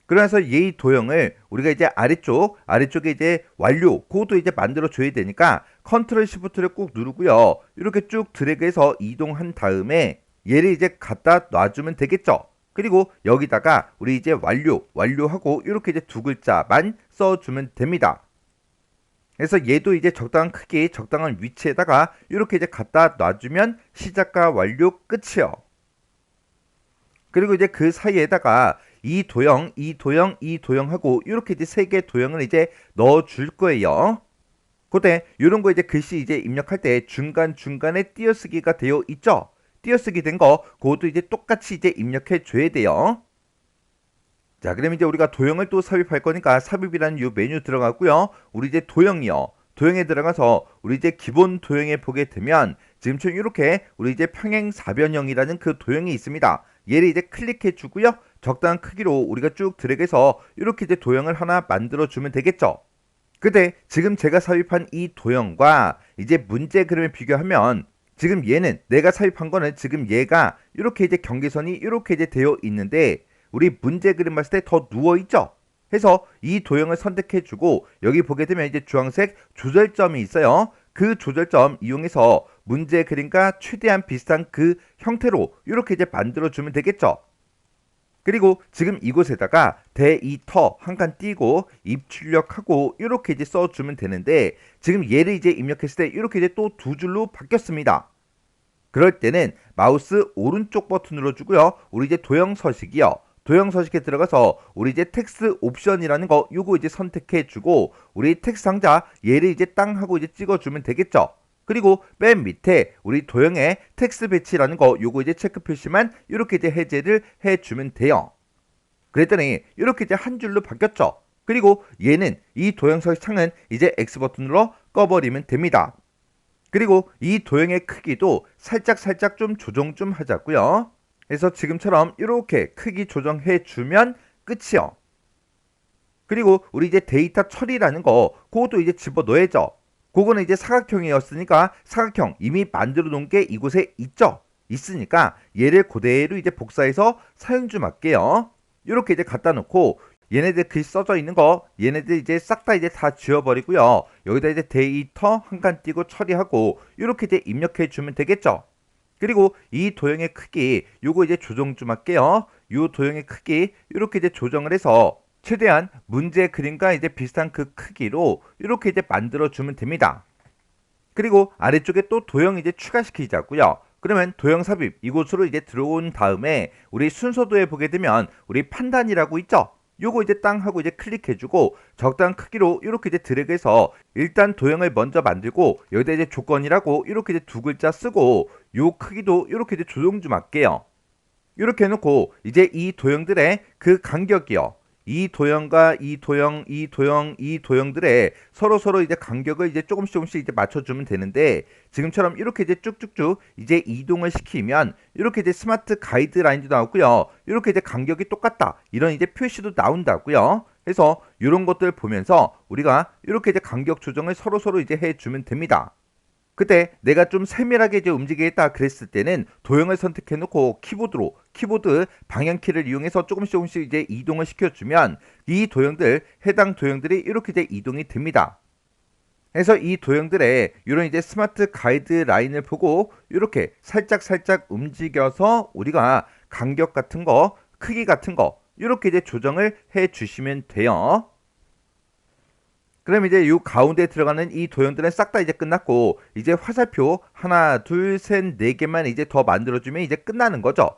그래서 이 도형을 우리가 이제 아래쪽에 이제 완료 그것도 이제 만들어 줘야 되니까 컨트롤 시프트를 꾹 누르고요. 이렇게 쭉 드래그해서 이동한 다음에 얘를 이제 갖다 놔주면 되겠죠. 그리고 여기다가 우리 이제 완료하고 이렇게 이제 두 글자만 써주면 됩니다. 그래서 얘도 이제 적당한 크기, 적당한 위치에다가 이렇게 이제 갖다 놔주면 시작과 완료 끝이요. 그리고 이제 그 사이에다가 이 도형하고 이렇게 이제 세 개의 도형을 이제 넣어줄 거예요. 그때 이런 거 이제 글씨 이제 입력할 때 중간에 띄어쓰기가 되어 있죠. 띄어쓰기 된 거 그것도 이제 똑같이 이제 입력해 줘야 돼요. 자, 그럼 이제 우리가 도형을 또 삽입할 거니까 삽입이라는 이 메뉴 들어가고요. 우리 이제 도형이요. 도형에 들어가서 우리 이제 기본 도형에 보게 되면 지금처럼 이렇게 우리 이제 평행사변형이라는 그 도형이 있습니다. 얘를 이제 클릭해 주고요. 적당한 크기로 우리가 쭉 드래그해서 이렇게 이제 도형을 하나 만들어 주면 되겠죠. 근데 지금 제가 삽입한 이 도형과 이제 문제 그림을 비교하면 지금 얘는 내가 삽입한 거는 지금 얘가 이렇게 이제 경계선이 이렇게 이제 되어 있는데 우리 문제 그림 봤을 때 더 누워 있죠. 해서 이 도형을 선택해 주고 여기 보게 되면 이제 주황색 조절점이 있어요. 그 조절점 이용해서 문제 그림과 최대한 비슷한 그 형태로 이렇게 이제 만들어 주면 되겠죠. 그리고 지금 이곳에다가 데이터 한 칸 띄고 입출력하고 이렇게 이제 써주면 되는데 지금 얘를 이제 입력했을 때 이렇게 이제 또 두 줄로 바뀌었습니다. 그럴 때는 마우스 오른쪽 버튼 눌러주고요. 우리 이제 도형 서식이요. 도형 서식에 들어가서 우리 이제 텍스트 옵션이라는 거 요거 이제 선택해주고 우리 텍스트 상자 얘를 이제 땅 하고 이제 찍어주면 되겠죠. 그리고 맨 밑에 우리 도형의 텍스트 배치라는 거 요거 이제 체크 표시만 이렇게 이제 해제를 해주면 돼요. 그랬더니 이렇게 이제 한 줄로 바뀌었죠. 그리고 얘는 이 도형 서식창은 이제 X 버튼으로 꺼버리면 됩니다. 그리고 이 도형의 크기도 살짝 좀 조정 좀 하자고요. 그래서 지금처럼 이렇게 크기 조정해 주면 끝이요. 그리고 우리 이제 데이터 처리라는 거 그것도 이제 집어넣어야죠. 그거는 이제 사각형이었으니까 사각형 이미 만들어 놓은 게 이곳에 있으니까 얘를 그대로 이제 복사해서 사용 좀 할게요. 이렇게 이제 갖다 놓고 얘네들 글 써져 있는 거 얘네들 이제 싹 다 이제 다 지워버리고요. 여기다 이제 데이터 한 칸 띄고 처리하고 이렇게 이제 입력해 주면 되겠죠. 그리고 이 도형의 크기 요거 이제 조정 좀 할게요. 요 도형의 크기 이렇게 이제 조정을 해서 최대한 문제 그림과 이제 비슷한 그 크기로 이렇게 이제 만들어 주면 됩니다. 그리고 아래쪽에 또 도형 이제 추가시키자고요. 그러면 도형 삽입 이곳으로 이제 들어온 다음에 우리 순서도에 보게 되면 우리 판단이라고 있죠. 요거 이제 땅 하고 이제 클릭해주고 적당한 크기로 이렇게 이제 드래그해서 일단 도형을 먼저 만들고 여기다 이제 조건이라고 이렇게 이제 두 글자 쓰고 요 크기도 이렇게 이제 조정 좀 할게요. 이렇게 해놓고 이제 이 도형들의 그 간격이요. 이 도형과 이 도형, 이 도형, 이 도형들의 서로 이제 간격을 이제 조금씩 이제 맞춰주면 되는데 지금처럼 이렇게 이제 쭉쭉쭉 이제 이동을 시키면 이렇게 이제 스마트 가이드라인도 나오고요. 이렇게 이제 간격이 똑같다. 이런 이제 표시도 나온다고요. 그래서 이런 것들 보면서 우리가 이렇게 이제 간격 조정을 서로 이제 해주면 됩니다. 그때 내가 좀 세밀하게 이제 움직이겠다 그랬을 때는 도형을 선택해 놓고 키보드 방향키를 이용해서 조금씩 이제 이동을 시켜주면 이 도형들 해당 도형들이 이렇게 이제 이동이 됩니다. 그래서 이 도형들의 이런 이제 스마트 가이드라인을 보고 이렇게 살짝 움직여서 우리가 간격 같은 거, 크기 같은 거 이렇게 이제 조정을 해 주시면 돼요. 그럼 이제 이 가운데 들어가는 이 도형들은 싹 다 이제 끝났고 이제 화살표 하나, 둘, 셋, 네 개만 이제 더 만들어주면 이제 끝나는 거죠.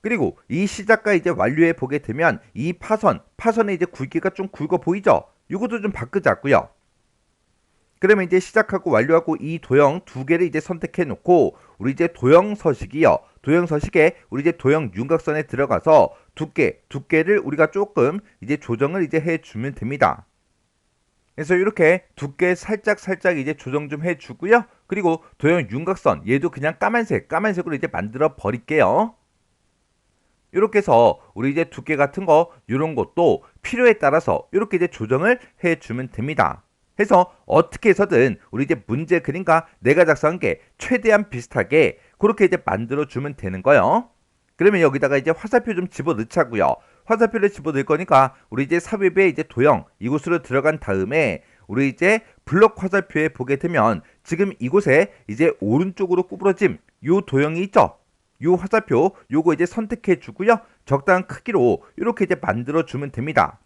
그리고 이 시작과 이제 완료해 보게 되면 이 파선의 이제 굵기가 좀 굵어 보이죠? 이것도 좀 바꾸자고요. 그러면 이제 시작하고 완료하고 이 도형 두 개를 이제 선택해 놓고 우리 이제 도형 서식이요. 도형 서식에 우리 이제 도형 윤곽선에 들어가서 두께를 우리가 조금 이제 조정을 이제 해주면 됩니다. 그래서 이렇게 두께 살짝 이제 조정 좀 해주고요. 그리고 도형 윤곽선 얘도 그냥 까만색으로 이제 만들어 버릴게요. 이렇게 해서 우리 이제 두께 같은 거 이런 것도 필요에 따라서 이렇게 이제 조정을 해주면 됩니다. 해서 어떻게 해서든 우리 이제 문제 그림과 내가 작성한 게 최대한 비슷하게 그렇게 이제 만들어 주면 되는 거예요. 그러면 여기다가 이제 화살표 좀 집어 넣자고요. 화살표를 집어 넣을 거니까 우리 이제 삽입에 이제 도형 이곳으로 들어간 다음에 우리 이제 블록 화살표에 보게 되면 지금 이곳에 이제 오른쪽으로 구부러짐 요 도형이 있죠. 요 화살표 요거 이제 선택해 주고요. 적당한 크기로 이렇게 이제 만들어 주면 됩니다.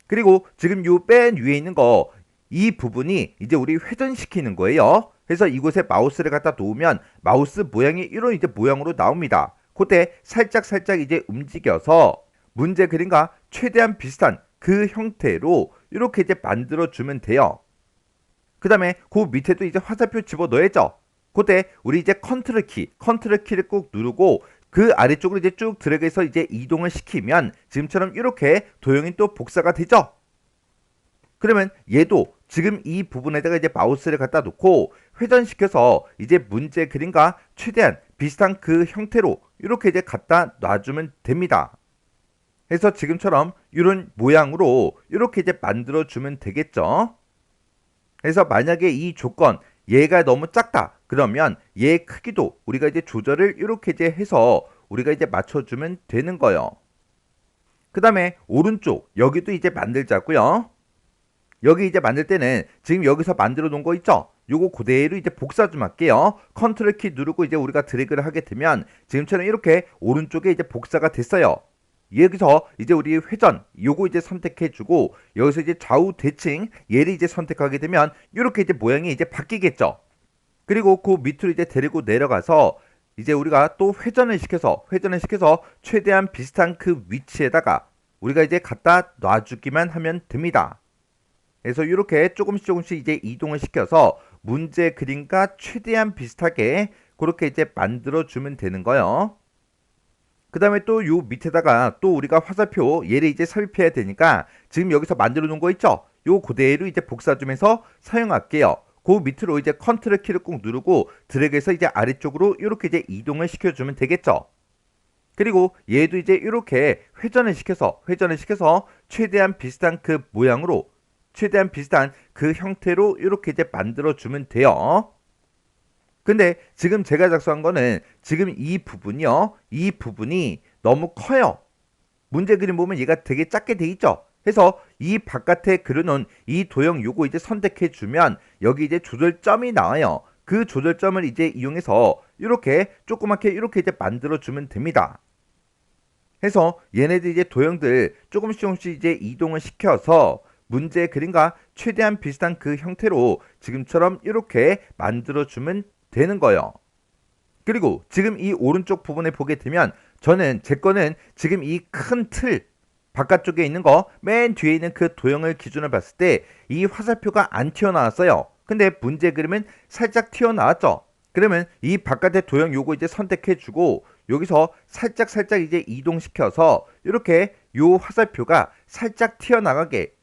그리고 지금 요 맨 위에 있는 거 이 부분이 이제 우리 회전시키는 거예요. 그래서 이곳에 마우스를 갖다 놓으면 마우스 모양이 이런 이제 모양으로 나옵니다. 그때 살짝 이제 움직여서 문제 그림과 최대한 비슷한 그 형태로 이렇게 이제 만들어 주면 돼요. 그 다음에 그 밑에도 이제 화살표 집어 넣어야죠. 그때 우리 이제 컨트롤 키를 꾹 누르고 그 아래쪽으로 이제 쭉 드래그해서 이제 이동을 시키면 지금처럼 이렇게 도형이 또 복사가 되죠. 그러면 얘도 지금 이 부분에다가 이제 마우스를 갖다 놓고 회전시켜서 이제 문제 그림과 최대한 비슷한 그 형태로 이렇게 이제 갖다 놔주면 됩니다. 그래서 지금처럼 이런 모양으로 이렇게 이제 만들어 주면 되겠죠. 그래서 만약에 이 조건 얘가 너무 작다 그러면 얘 크기도 우리가 이제 조절을 이렇게 이제 해서 우리가 이제 맞춰주면 되는 거예요. 그 다음에 오른쪽 여기도 이제 만들자고요. 여기 이제 만들 때는 지금 여기서 만들어 놓은 거 있죠? 요거 그대로 이제 복사 좀 할게요. 컨트롤 키 누르고 이제 우리가 드래그를 하게 되면 지금처럼 이렇게 오른쪽에 이제 복사가 됐어요. 여기서 이제 우리 회전 요거 이제 선택해 주고 여기서 이제 좌우 대칭 얘를 이제 선택하게 되면 이렇게 이제 모양이 이제 바뀌겠죠. 그리고 그 밑으로 이제 데리고 내려가서 이제 우리가 또 회전을 시켜서 최대한 비슷한 그 위치에다가 우리가 이제 갖다 놔주기만 하면 됩니다. 그래서 이렇게 조금씩 이제 이동을 시켜서 문제 그림과 최대한 비슷하게 그렇게 이제 만들어 주면 되는 거예요. 그 다음에 또 요 밑에다가 또 우리가 화살표 얘를 이제 삽입해야 되니까 지금 여기서 만들어 놓은 거 있죠? 요 그대로 이제 복사 좀 해서 사용할게요. 그 밑으로 이제 컨트롤 키를 꾹 누르고 드래그해서 이제 아래쪽으로 이렇게 이제 이동을 시켜주면 되겠죠. 그리고 얘도 이제 이렇게 회전을 시켜서 최대한 비슷한 그 모양으로 최대한 비슷한 그 형태로 이렇게 이제 만들어 주면 돼요. 근데 지금 제가 작성한 거는 지금 이 부분이 너무 커요. 문제 그림 보면 얘가 되게 작게 돼 있죠. 해서 이 바깥에 그려놓은 이 도형 요거 이제 선택해 주면 여기 이제 조절점이 나와요. 그 조절점을 이제 이용해서 이렇게 조그맣게 이렇게 이제 만들어 주면 됩니다. 해서 얘네들 이제 도형들 조금씩 이제 이동을 시켜서 문제 그림과 최대한 비슷한 그 형태로 지금처럼 이렇게 만들어 주면 되는 거예요. 그리고 지금 이 오른쪽 부분에 보게 되면 저는 제 거는 지금 이 큰 틀 바깥쪽에 있는 거 맨 뒤에 있는 그 도형을 기준으로 봤을 때 이 화살표가 안 튀어나왔어요. 근데 문제 그림은 살짝 튀어나왔죠. 그러면 이 바깥의 도형 요거 이제 선택해 주고 여기서 살짝 이제 이동시켜서 이렇게 요 화살표가 살짝 튀어나가게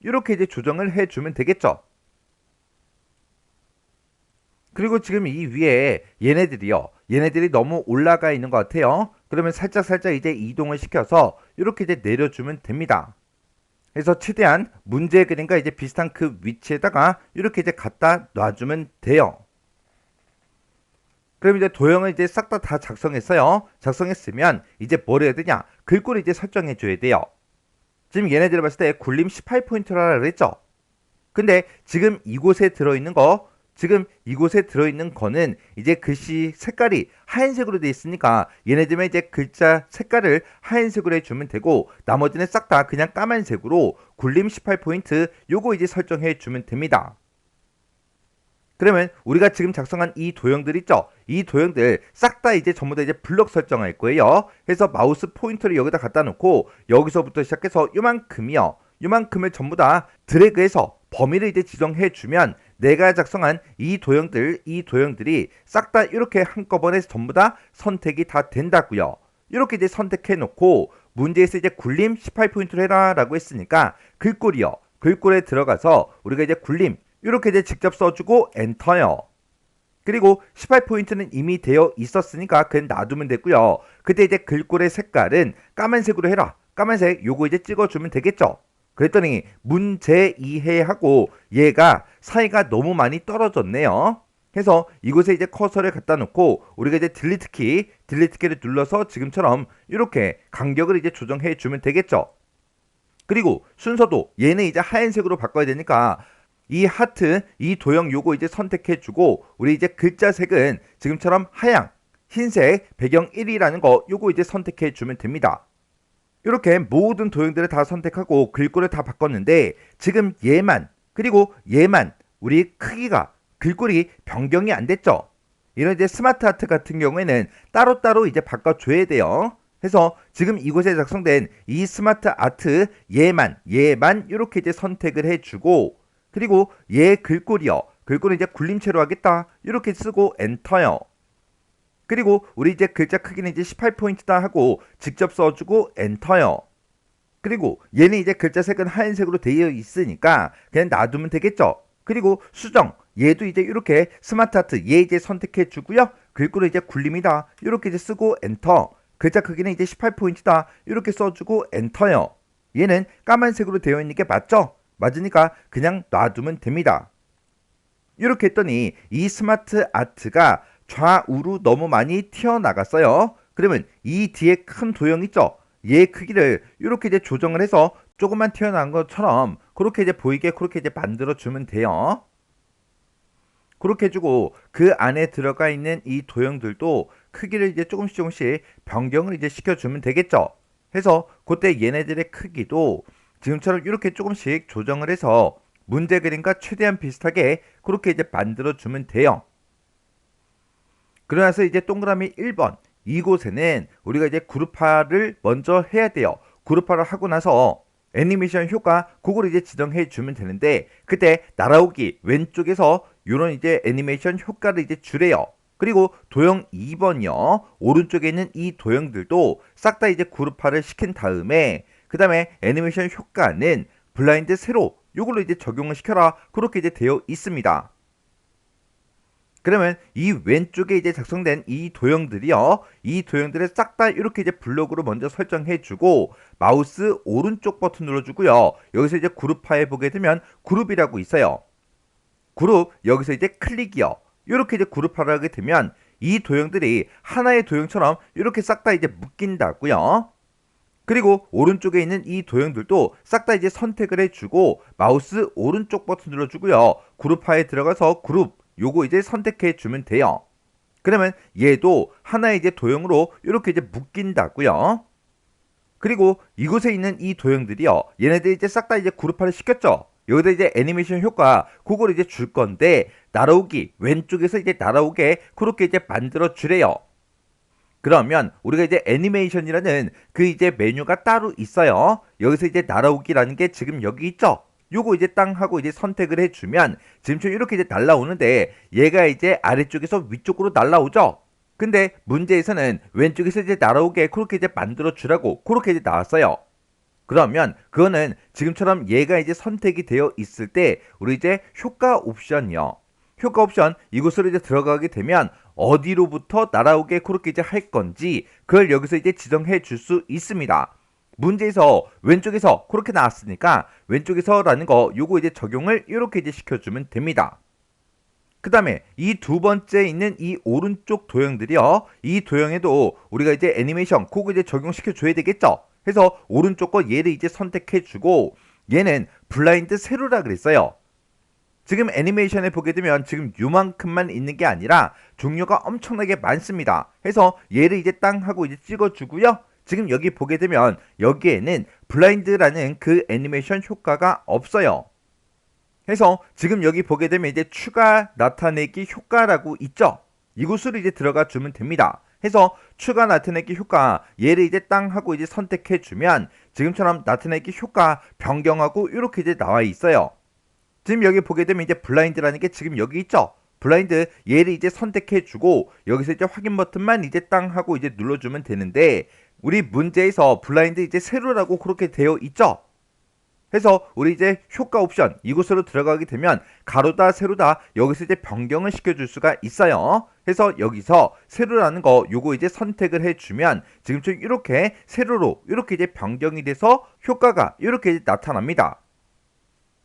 이렇게 이제 조정을 해 주면 되겠죠. 그리고 지금 이 위에 얘네들이 너무 올라가 있는 것 같아요. 그러면 살짝 이제 이동을 시켜서 이렇게 이제 내려주면 됩니다. 그래서 최대한 문제 그림과 이제 비슷한 그 위치에다가 이렇게 이제 갖다 놔주면 돼요. 그럼 이제 도형을 이제 싹 다 작성했어요. 작성했으면 이제 뭘 해야 되냐? 글꼴을 이제 설정해 줘야 돼요. 지금 얘네들을 봤을 때 굴림 18포인트라 그랬죠? 근데 지금 이곳에 들어있는 거는 이제 글씨 색깔이 하얀색으로 되어 있으니까 얘네들만 이제 글자 색깔을 하얀색으로 해주면 되고 나머지는 싹 다 그냥 까만색으로 굴림 18포인트 요거 이제 설정해 주면 됩니다. 그러면 우리가 지금 작성한 이 도형들 있죠? 이 도형들 싹 다 이제 전부 다 이제 블럭 설정할 거예요. 그래서 마우스 포인터를 여기다 갖다 놓고 여기서부터 시작해서 요만큼을 전부 다 드래그해서 범위를 이제 지정해 주면 내가 작성한 이 도형들이 싹 다 이렇게 한꺼번에 전부 다 선택이 다 된다고요. 이렇게 이제 선택해 놓고 문제에서 이제 굴림 18포인트로 해라 라고 했으니까 글꼴에 들어가서 우리가 이제 굴림 이렇게 이제 직접 써주고 엔터요. 그리고 18포인트는 이미 되어 있었으니까 그냥 놔두면 되고요. 그때 이제 글꼴의 색깔은 까만색으로 해라. 까만색 요거 이제 찍어주면 되겠죠. 그랬더니 문제 이해하고 얘가 사이가 너무 많이 떨어졌네요. 해서 이곳에 이제 커서를 갖다 놓고 우리가 이제 딜리트키를 눌러서 지금처럼 이렇게 간격을 이제 조정해 주면 되겠죠. 그리고 순서도 얘는 이제 하얀색으로 바꿔야 되니까 이 하트, 이 도형 요거 이제 선택해 주고 우리 이제 글자 색은 지금처럼 하양, 흰색, 배경 1이라는 거 요거 이제 선택해 주면 됩니다. 이렇게 모든 도형들을 다 선택하고 글꼴을 다 바꿨는데 지금 얘만 우리 크기가 글꼴이 변경이 안 됐죠. 이런 이제 스마트 아트 같은 경우에는 따로따로 이제 바꿔줘야 돼요. 해서 지금 이곳에 작성된 이 스마트 아트 얘만 이렇게 이제 선택을 해주고 그리고 얘 글꼴은 이제 굴림체로 하겠다 이렇게 쓰고 엔터요. 그리고 우리 이제 글자 크기는 이제 18포인트다 하고 직접 써주고 엔터요. 그리고 얘는 이제 글자 색은 하얀색으로 되어 있으니까 그냥 놔두면 되겠죠. 그리고 수정 얘도 이제 이렇게 스마트 아트 얘 이제 선택해 주고요. 글꼴은 이제 굴림이다 이렇게 이제 쓰고 엔터. 글자 크기는 이제 18포인트다 이렇게 써주고 엔터요. 얘는 까만색으로 되어 있는 게 맞죠? 맞으니까 그냥 놔두면 됩니다. 이렇게 했더니 이 스마트 아트가 좌우로 너무 많이 튀어나갔어요. 그러면 이 뒤에 큰 도형 있죠? 얘 크기를 이렇게 이제 조정을 해서 조금만 튀어나온 것처럼 그렇게 이제 보이게 그렇게 이제 만들어 주면 돼요. 그렇게 해주고 그 안에 들어가 있는 이 도형들도 크기를 이제 조금씩 변경을 이제 시켜주면 되겠죠. 해서 그때 얘네들의 크기도 지금처럼 이렇게 조금씩 조정을 해서 문제 그림과 최대한 비슷하게 그렇게 이제 만들어 주면 돼요. 그러나서 이제 동그라미 1번 이곳에는 우리가 이제 그룹화를 먼저 해야 돼요. 그룹화를 하고 나서 애니메이션 효과 그걸 이제 지정해 주면 되는데 그때 날아오기 왼쪽에서 이런 이제 애니메이션 효과를 이제 주래요. 그리고 도형 2번이요. 오른쪽에 있는 이 도형들도 싹 다 이제 그룹화를 시킨 다음에 그 다음에 애니메이션 효과는 블라인드 세로 이걸로 이제 적용을 시켜라 그렇게 이제 되어 있습니다. 그러면 이 왼쪽에 이제 작성된 이 도형들이요. 이 도형들을 싹 다 이렇게 이제 블록으로 먼저 설정해 주고 마우스 오른쪽 버튼 눌러주고요. 여기서 이제 그룹화해 보게 되면 그룹이라고 있어요. 그룹 여기서 이제 클릭이요. 이렇게 이제 그룹화를 하게 되면 이 도형들이 하나의 도형처럼 이렇게 싹 다 이제 묶인다고요. 그리고 오른쪽에 있는 이 도형들도 싹 다 이제 선택을 해주고 마우스 오른쪽 버튼 눌러주고요. 그룹화에 들어가서 그룹 요거 이제 선택해 주면 돼요. 그러면 얘도 하나의 이제 도형으로 이렇게 이제 묶인다고요. 그리고 이곳에 있는 이 도형들이요. 얘네들 이제 싹 다 이제 그룹화를 시켰죠. 여기다 이제 애니메이션 효과 그걸 이제 줄 건데 날아오기 왼쪽에서 이제 날아오게 그렇게 이제 만들어 주래요. 그러면 우리가 이제 애니메이션이라는 그 이제 메뉴가 따로 있어요. 여기서 이제 날아오기라는 게 지금 여기 있죠. 요거 이제 땅 하고 이제 선택을 해주면 지금처럼 이렇게 이제 날아오는데 얘가 이제 아래쪽에서 위쪽으로 날아오죠. 근데 문제에서는 왼쪽에서 이제 날아오게 그렇게 이제 만들어 주라고 그렇게 이제 나왔어요. 그러면 그거는 지금처럼 얘가 이제 선택이 되어 있을 때 우리 이제 효과 옵션이요. 효과 옵션 이곳으로 이제 들어가게 되면 어디로부터 날아오게 그렇게 이제 할 건지 그걸 여기서 이제 지정해 줄 수 있습니다. 문제에서 왼쪽에서 그렇게 나왔으니까 왼쪽에서라는 거 요거 이제 적용을 이렇게 이제 시켜주면 됩니다. 그 다음에 이 두 번째 있는 이 오른쪽 도형들이요. 이 도형에도 우리가 이제 애니메이션 그거 이제 적용시켜 줘야 되겠죠. 해서 오른쪽 거 얘를 이제 선택해 주고 얘는 블라인드 세로라 그랬어요. 지금 애니메이션에 보게 되면 지금 요만큼만 있는 게 아니라 종류가 엄청나게 많습니다. 해서 얘를 이제 땅 하고 이제 찍어 주고요. 지금 여기 보게 되면 여기에는 블라인드라는 그 애니메이션 효과가 없어요. 해서 지금 여기 보게 되면 이제 추가 나타내기 효과라고 있죠. 이곳으로 이제 들어가 주면 됩니다. 해서 추가 나타내기 효과 얘를 이제 땅 하고 이제 선택해 주면 지금처럼 나타내기 효과 변경하고 이렇게 이제 나와 있어요. 지금 여기 보게 되면 이제 블라인드라는 게 지금 여기 있죠. 블라인드 얘를 이제 선택해 주고 여기서 이제 확인 버튼만 이제 땅 하고 이제 눌러주면 되는데 우리 문제에서 블라인드 이제 세로라고 그렇게 되어 있죠. 해서 우리 이제 효과 옵션 이곳으로 들어가게 되면 가로다 세로다 여기서 이제 변경을 시켜줄 수가 있어요. 해서 여기서 세로라는 거 요거 이제 선택을 해주면 지금처럼 이렇게 세로로 이렇게 이제 변경이 돼서 효과가 이렇게 이제 나타납니다.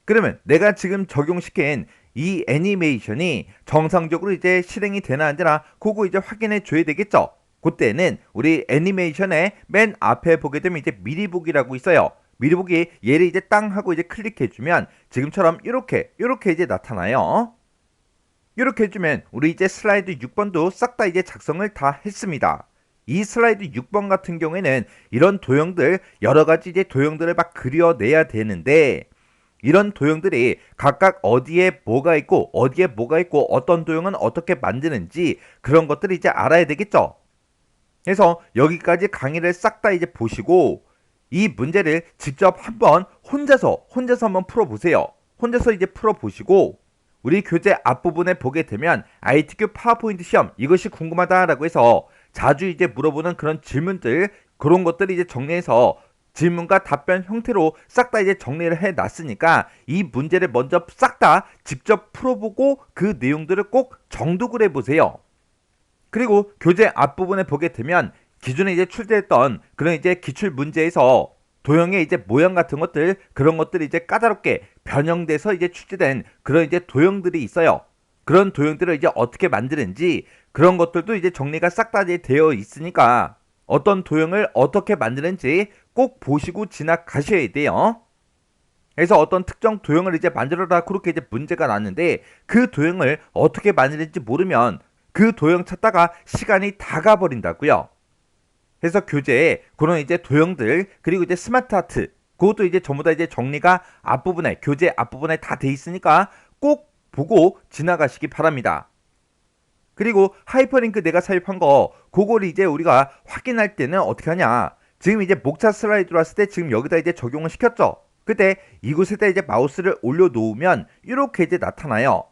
그러면 내가 지금 적용시킨 이 애니메이션이 정상적으로 이제 실행이 되나 안 되나 그거 이제 확인해 줘야 되겠죠. 그때는 우리 애니메이션의 맨 앞에 보게 되면 이제 미리 보기라고 있어요. 미리 보기 얘를 이제 땅 하고 이제 클릭해 주면 지금처럼 이렇게 이제 나타나요. 이렇게 해주면 우리 이제 슬라이드 6번도 싹 다 이제 작성을 다 했습니다. 이 슬라이드 6번 같은 경우에는 이런 도형들 여러 가지 이제 도형들을 막 그려내야 되는데 이런 도형들이 각각 어디에 뭐가 있고 어디에 뭐가 있고 어떤 도형은 어떻게 만드는지 그런 것들을 이제 알아야 되겠죠. 그래서 여기까지 강의를 싹 다 이제 보시고 이 문제를 직접 한번 혼자서 한번 풀어보세요. 혼자서 이제 풀어보시고 우리 교재 앞부분에 보게 되면 ITQ 파워포인트 시험 이것이 궁금하다라고 해서 자주 이제 물어보는 그런 질문들 그런 것들을 이제 정리해서 질문과 답변 형태로 싹 다 이제 정리를 해놨으니까 이 문제를 먼저 싹 다 직접 풀어보고 그 내용들을 꼭 정독을 해보세요. 그리고 교재 앞부분에 보게 되면 기존에 이제 출제했던 그런 이제 기출 문제에서 도형의 이제 모양 같은 것들 그런 것들이 이제 까다롭게 변형돼서 이제 출제된 그런 이제 도형들이 있어요. 그런 도형들을 이제 어떻게 만드는지 그런 것들도 이제 정리가 싹 다 되어 있으니까 어떤 도형을 어떻게 만드는지 꼭 보시고 지나가셔야 돼요. 그래서 어떤 특정 도형을 이제 만들어라 그렇게 이제 문제가 났는데 그 도형을 어떻게 만드는지 모르면 그 도형 찾다가 시간이 다 가버린다고요. 그래서 교재에 그런 이제 도형들 그리고 이제 스마트 아트 그것도 이제 전부 다 이제 정리가 앞부분에 교재 앞부분에 다 돼 있으니까 꼭 보고 지나가시기 바랍니다. 그리고 하이퍼링크 내가 삽입한 거 그걸 이제 우리가 확인할 때는 어떻게 하냐. 지금 이제 목차 슬라이드로 왔을 때 지금 여기다 이제 적용을 시켰죠. 그때 이곳에다 이제 마우스를 올려놓으면 이렇게 이제 나타나요.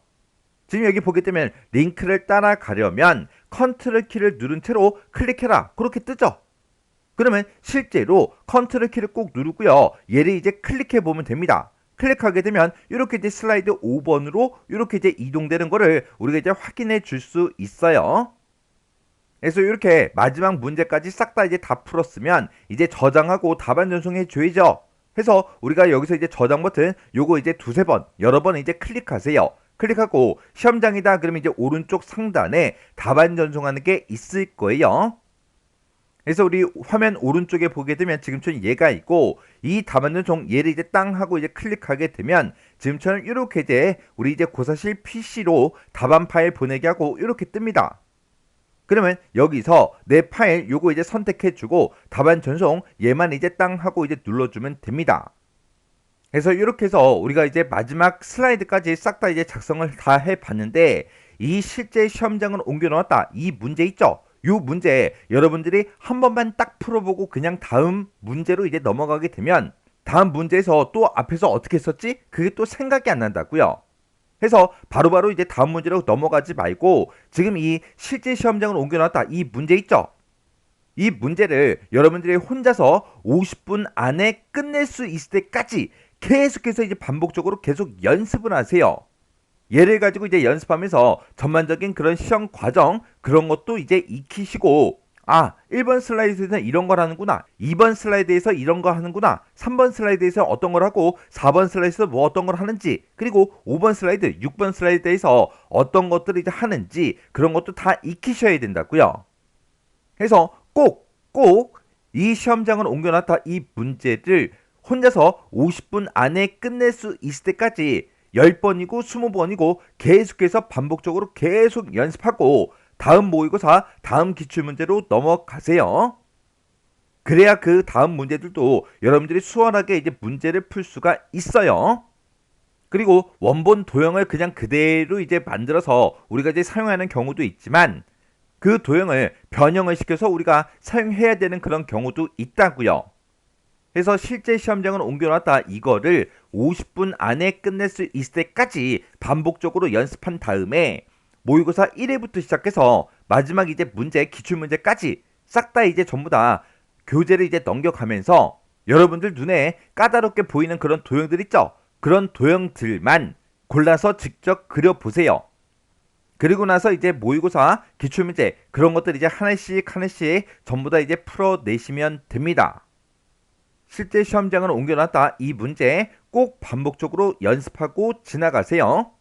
지금 여기 보게 되면 링크를 따라가려면 컨트롤 키를 누른 채로 클릭해라 그렇게 뜨죠. 그러면 실제로 컨트롤 키를 꼭 누르고요. 얘를 이제 클릭해 보면 됩니다. 클릭하게 되면 이렇게 이제 슬라이드 5번으로 이렇게 이제 이동되는 거를 우리가 이제 확인해 줄 수 있어요. 그래서 이렇게 마지막 문제까지 싹 다 이제 다 풀었으면 이제 저장하고 답안 전송해 줘야죠. 해서 우리가 여기서 이제 저장 버튼 요거 이제 두세 번 여러 번 이제 클릭하세요. 클릭하고 시험장이다 그러면 이제 오른쪽 상단에 답안 전송하는 게 있을 거예요. 그래서 우리 화면 오른쪽에 보게 되면 지금처럼 얘가 있고 이 답안전 종 얘를 이제 땅 하고 이제 클릭하게 되면 지금처럼 이렇게 이제 우리 이제 고사실 PC로 답안 파일 보내게 하고 이렇게 뜹니다. 그러면 여기서 내 파일 요거 이제 선택해주고 답안 전송 얘만 이제 땅 하고 이제 눌러주면 됩니다. 그래서 이렇게 해서 우리가 이제 마지막 슬라이드까지 싹 다 이제 작성을 다 해봤는데 이 실제 시험장을 옮겨 놓았다 이 문제 있죠? 요 문제 여러분들이 한 번만 딱 풀어보고 그냥 다음 문제로 이제 넘어가게 되면 다음 문제에서 또 앞에서 어떻게 했었지? 그게 또 생각이 안 난다고요. 해서 바로바로 이제 다음 문제로 넘어가지 말고 지금 이 실제 시험장을 옮겨 놨다 이 문제 있죠? 이 문제를 여러분들이 혼자서 50분 안에 끝낼 수 있을 때까지 계속해서 이제 반복적으로 계속 연습을 하세요. 얘를 가지고 이제 연습하면서 전반적인 그런 시험 과정 그런 것도 이제 익히시고 1번 슬라이드에서 이런 걸 하는구나 2번 슬라이드에서 이런 거 하는구나 3번 슬라이드에서 어떤 걸 하고 4번 슬라이드에서 뭐 어떤 걸 하는지 그리고 5번 슬라이드 6번 슬라이드에서 어떤 것들을 이제 하는지 그런 것도 다 익히셔야 된다고요. 그래서 꼭 이 시험장을 옮겨놨다 이 문제를 혼자서 50분 안에 끝낼 수 있을 때까지 10번이고 20번이고 계속해서 반복적으로 계속 연습하고 다음 모의고사 다음 기출문제로 넘어가세요. 그래야 그 다음 문제들도 여러분들이 수월하게 이제 문제를 풀 수가 있어요. 그리고 원본 도형을 그냥 그대로 이제 만들어서 우리가 이제 사용하는 경우도 있지만 그 도형을 변형을 시켜서 우리가 사용해야 되는 그런 경우도 있다고요. 그래서 실제 시험장을 옮겨놨다 이거를 50분 안에 끝낼 수 있을 때까지 반복적으로 연습한 다음에 모의고사 1회부터 시작해서 마지막 이제 문제 기출문제까지 싹 다 이제 전부 다 교재를 이제 넘겨가면서 여러분들 눈에 까다롭게 보이는 그런 도형들 있죠? 그런 도형들만 골라서 직접 그려보세요. 그리고 나서 이제 모의고사 기출문제 그런 것들 이제 하나씩 전부 다 이제 풀어내시면 됩니다. 실제 시험장을 옮겨놨다 이 문제 꼭 반복적으로 연습하고 지나가세요.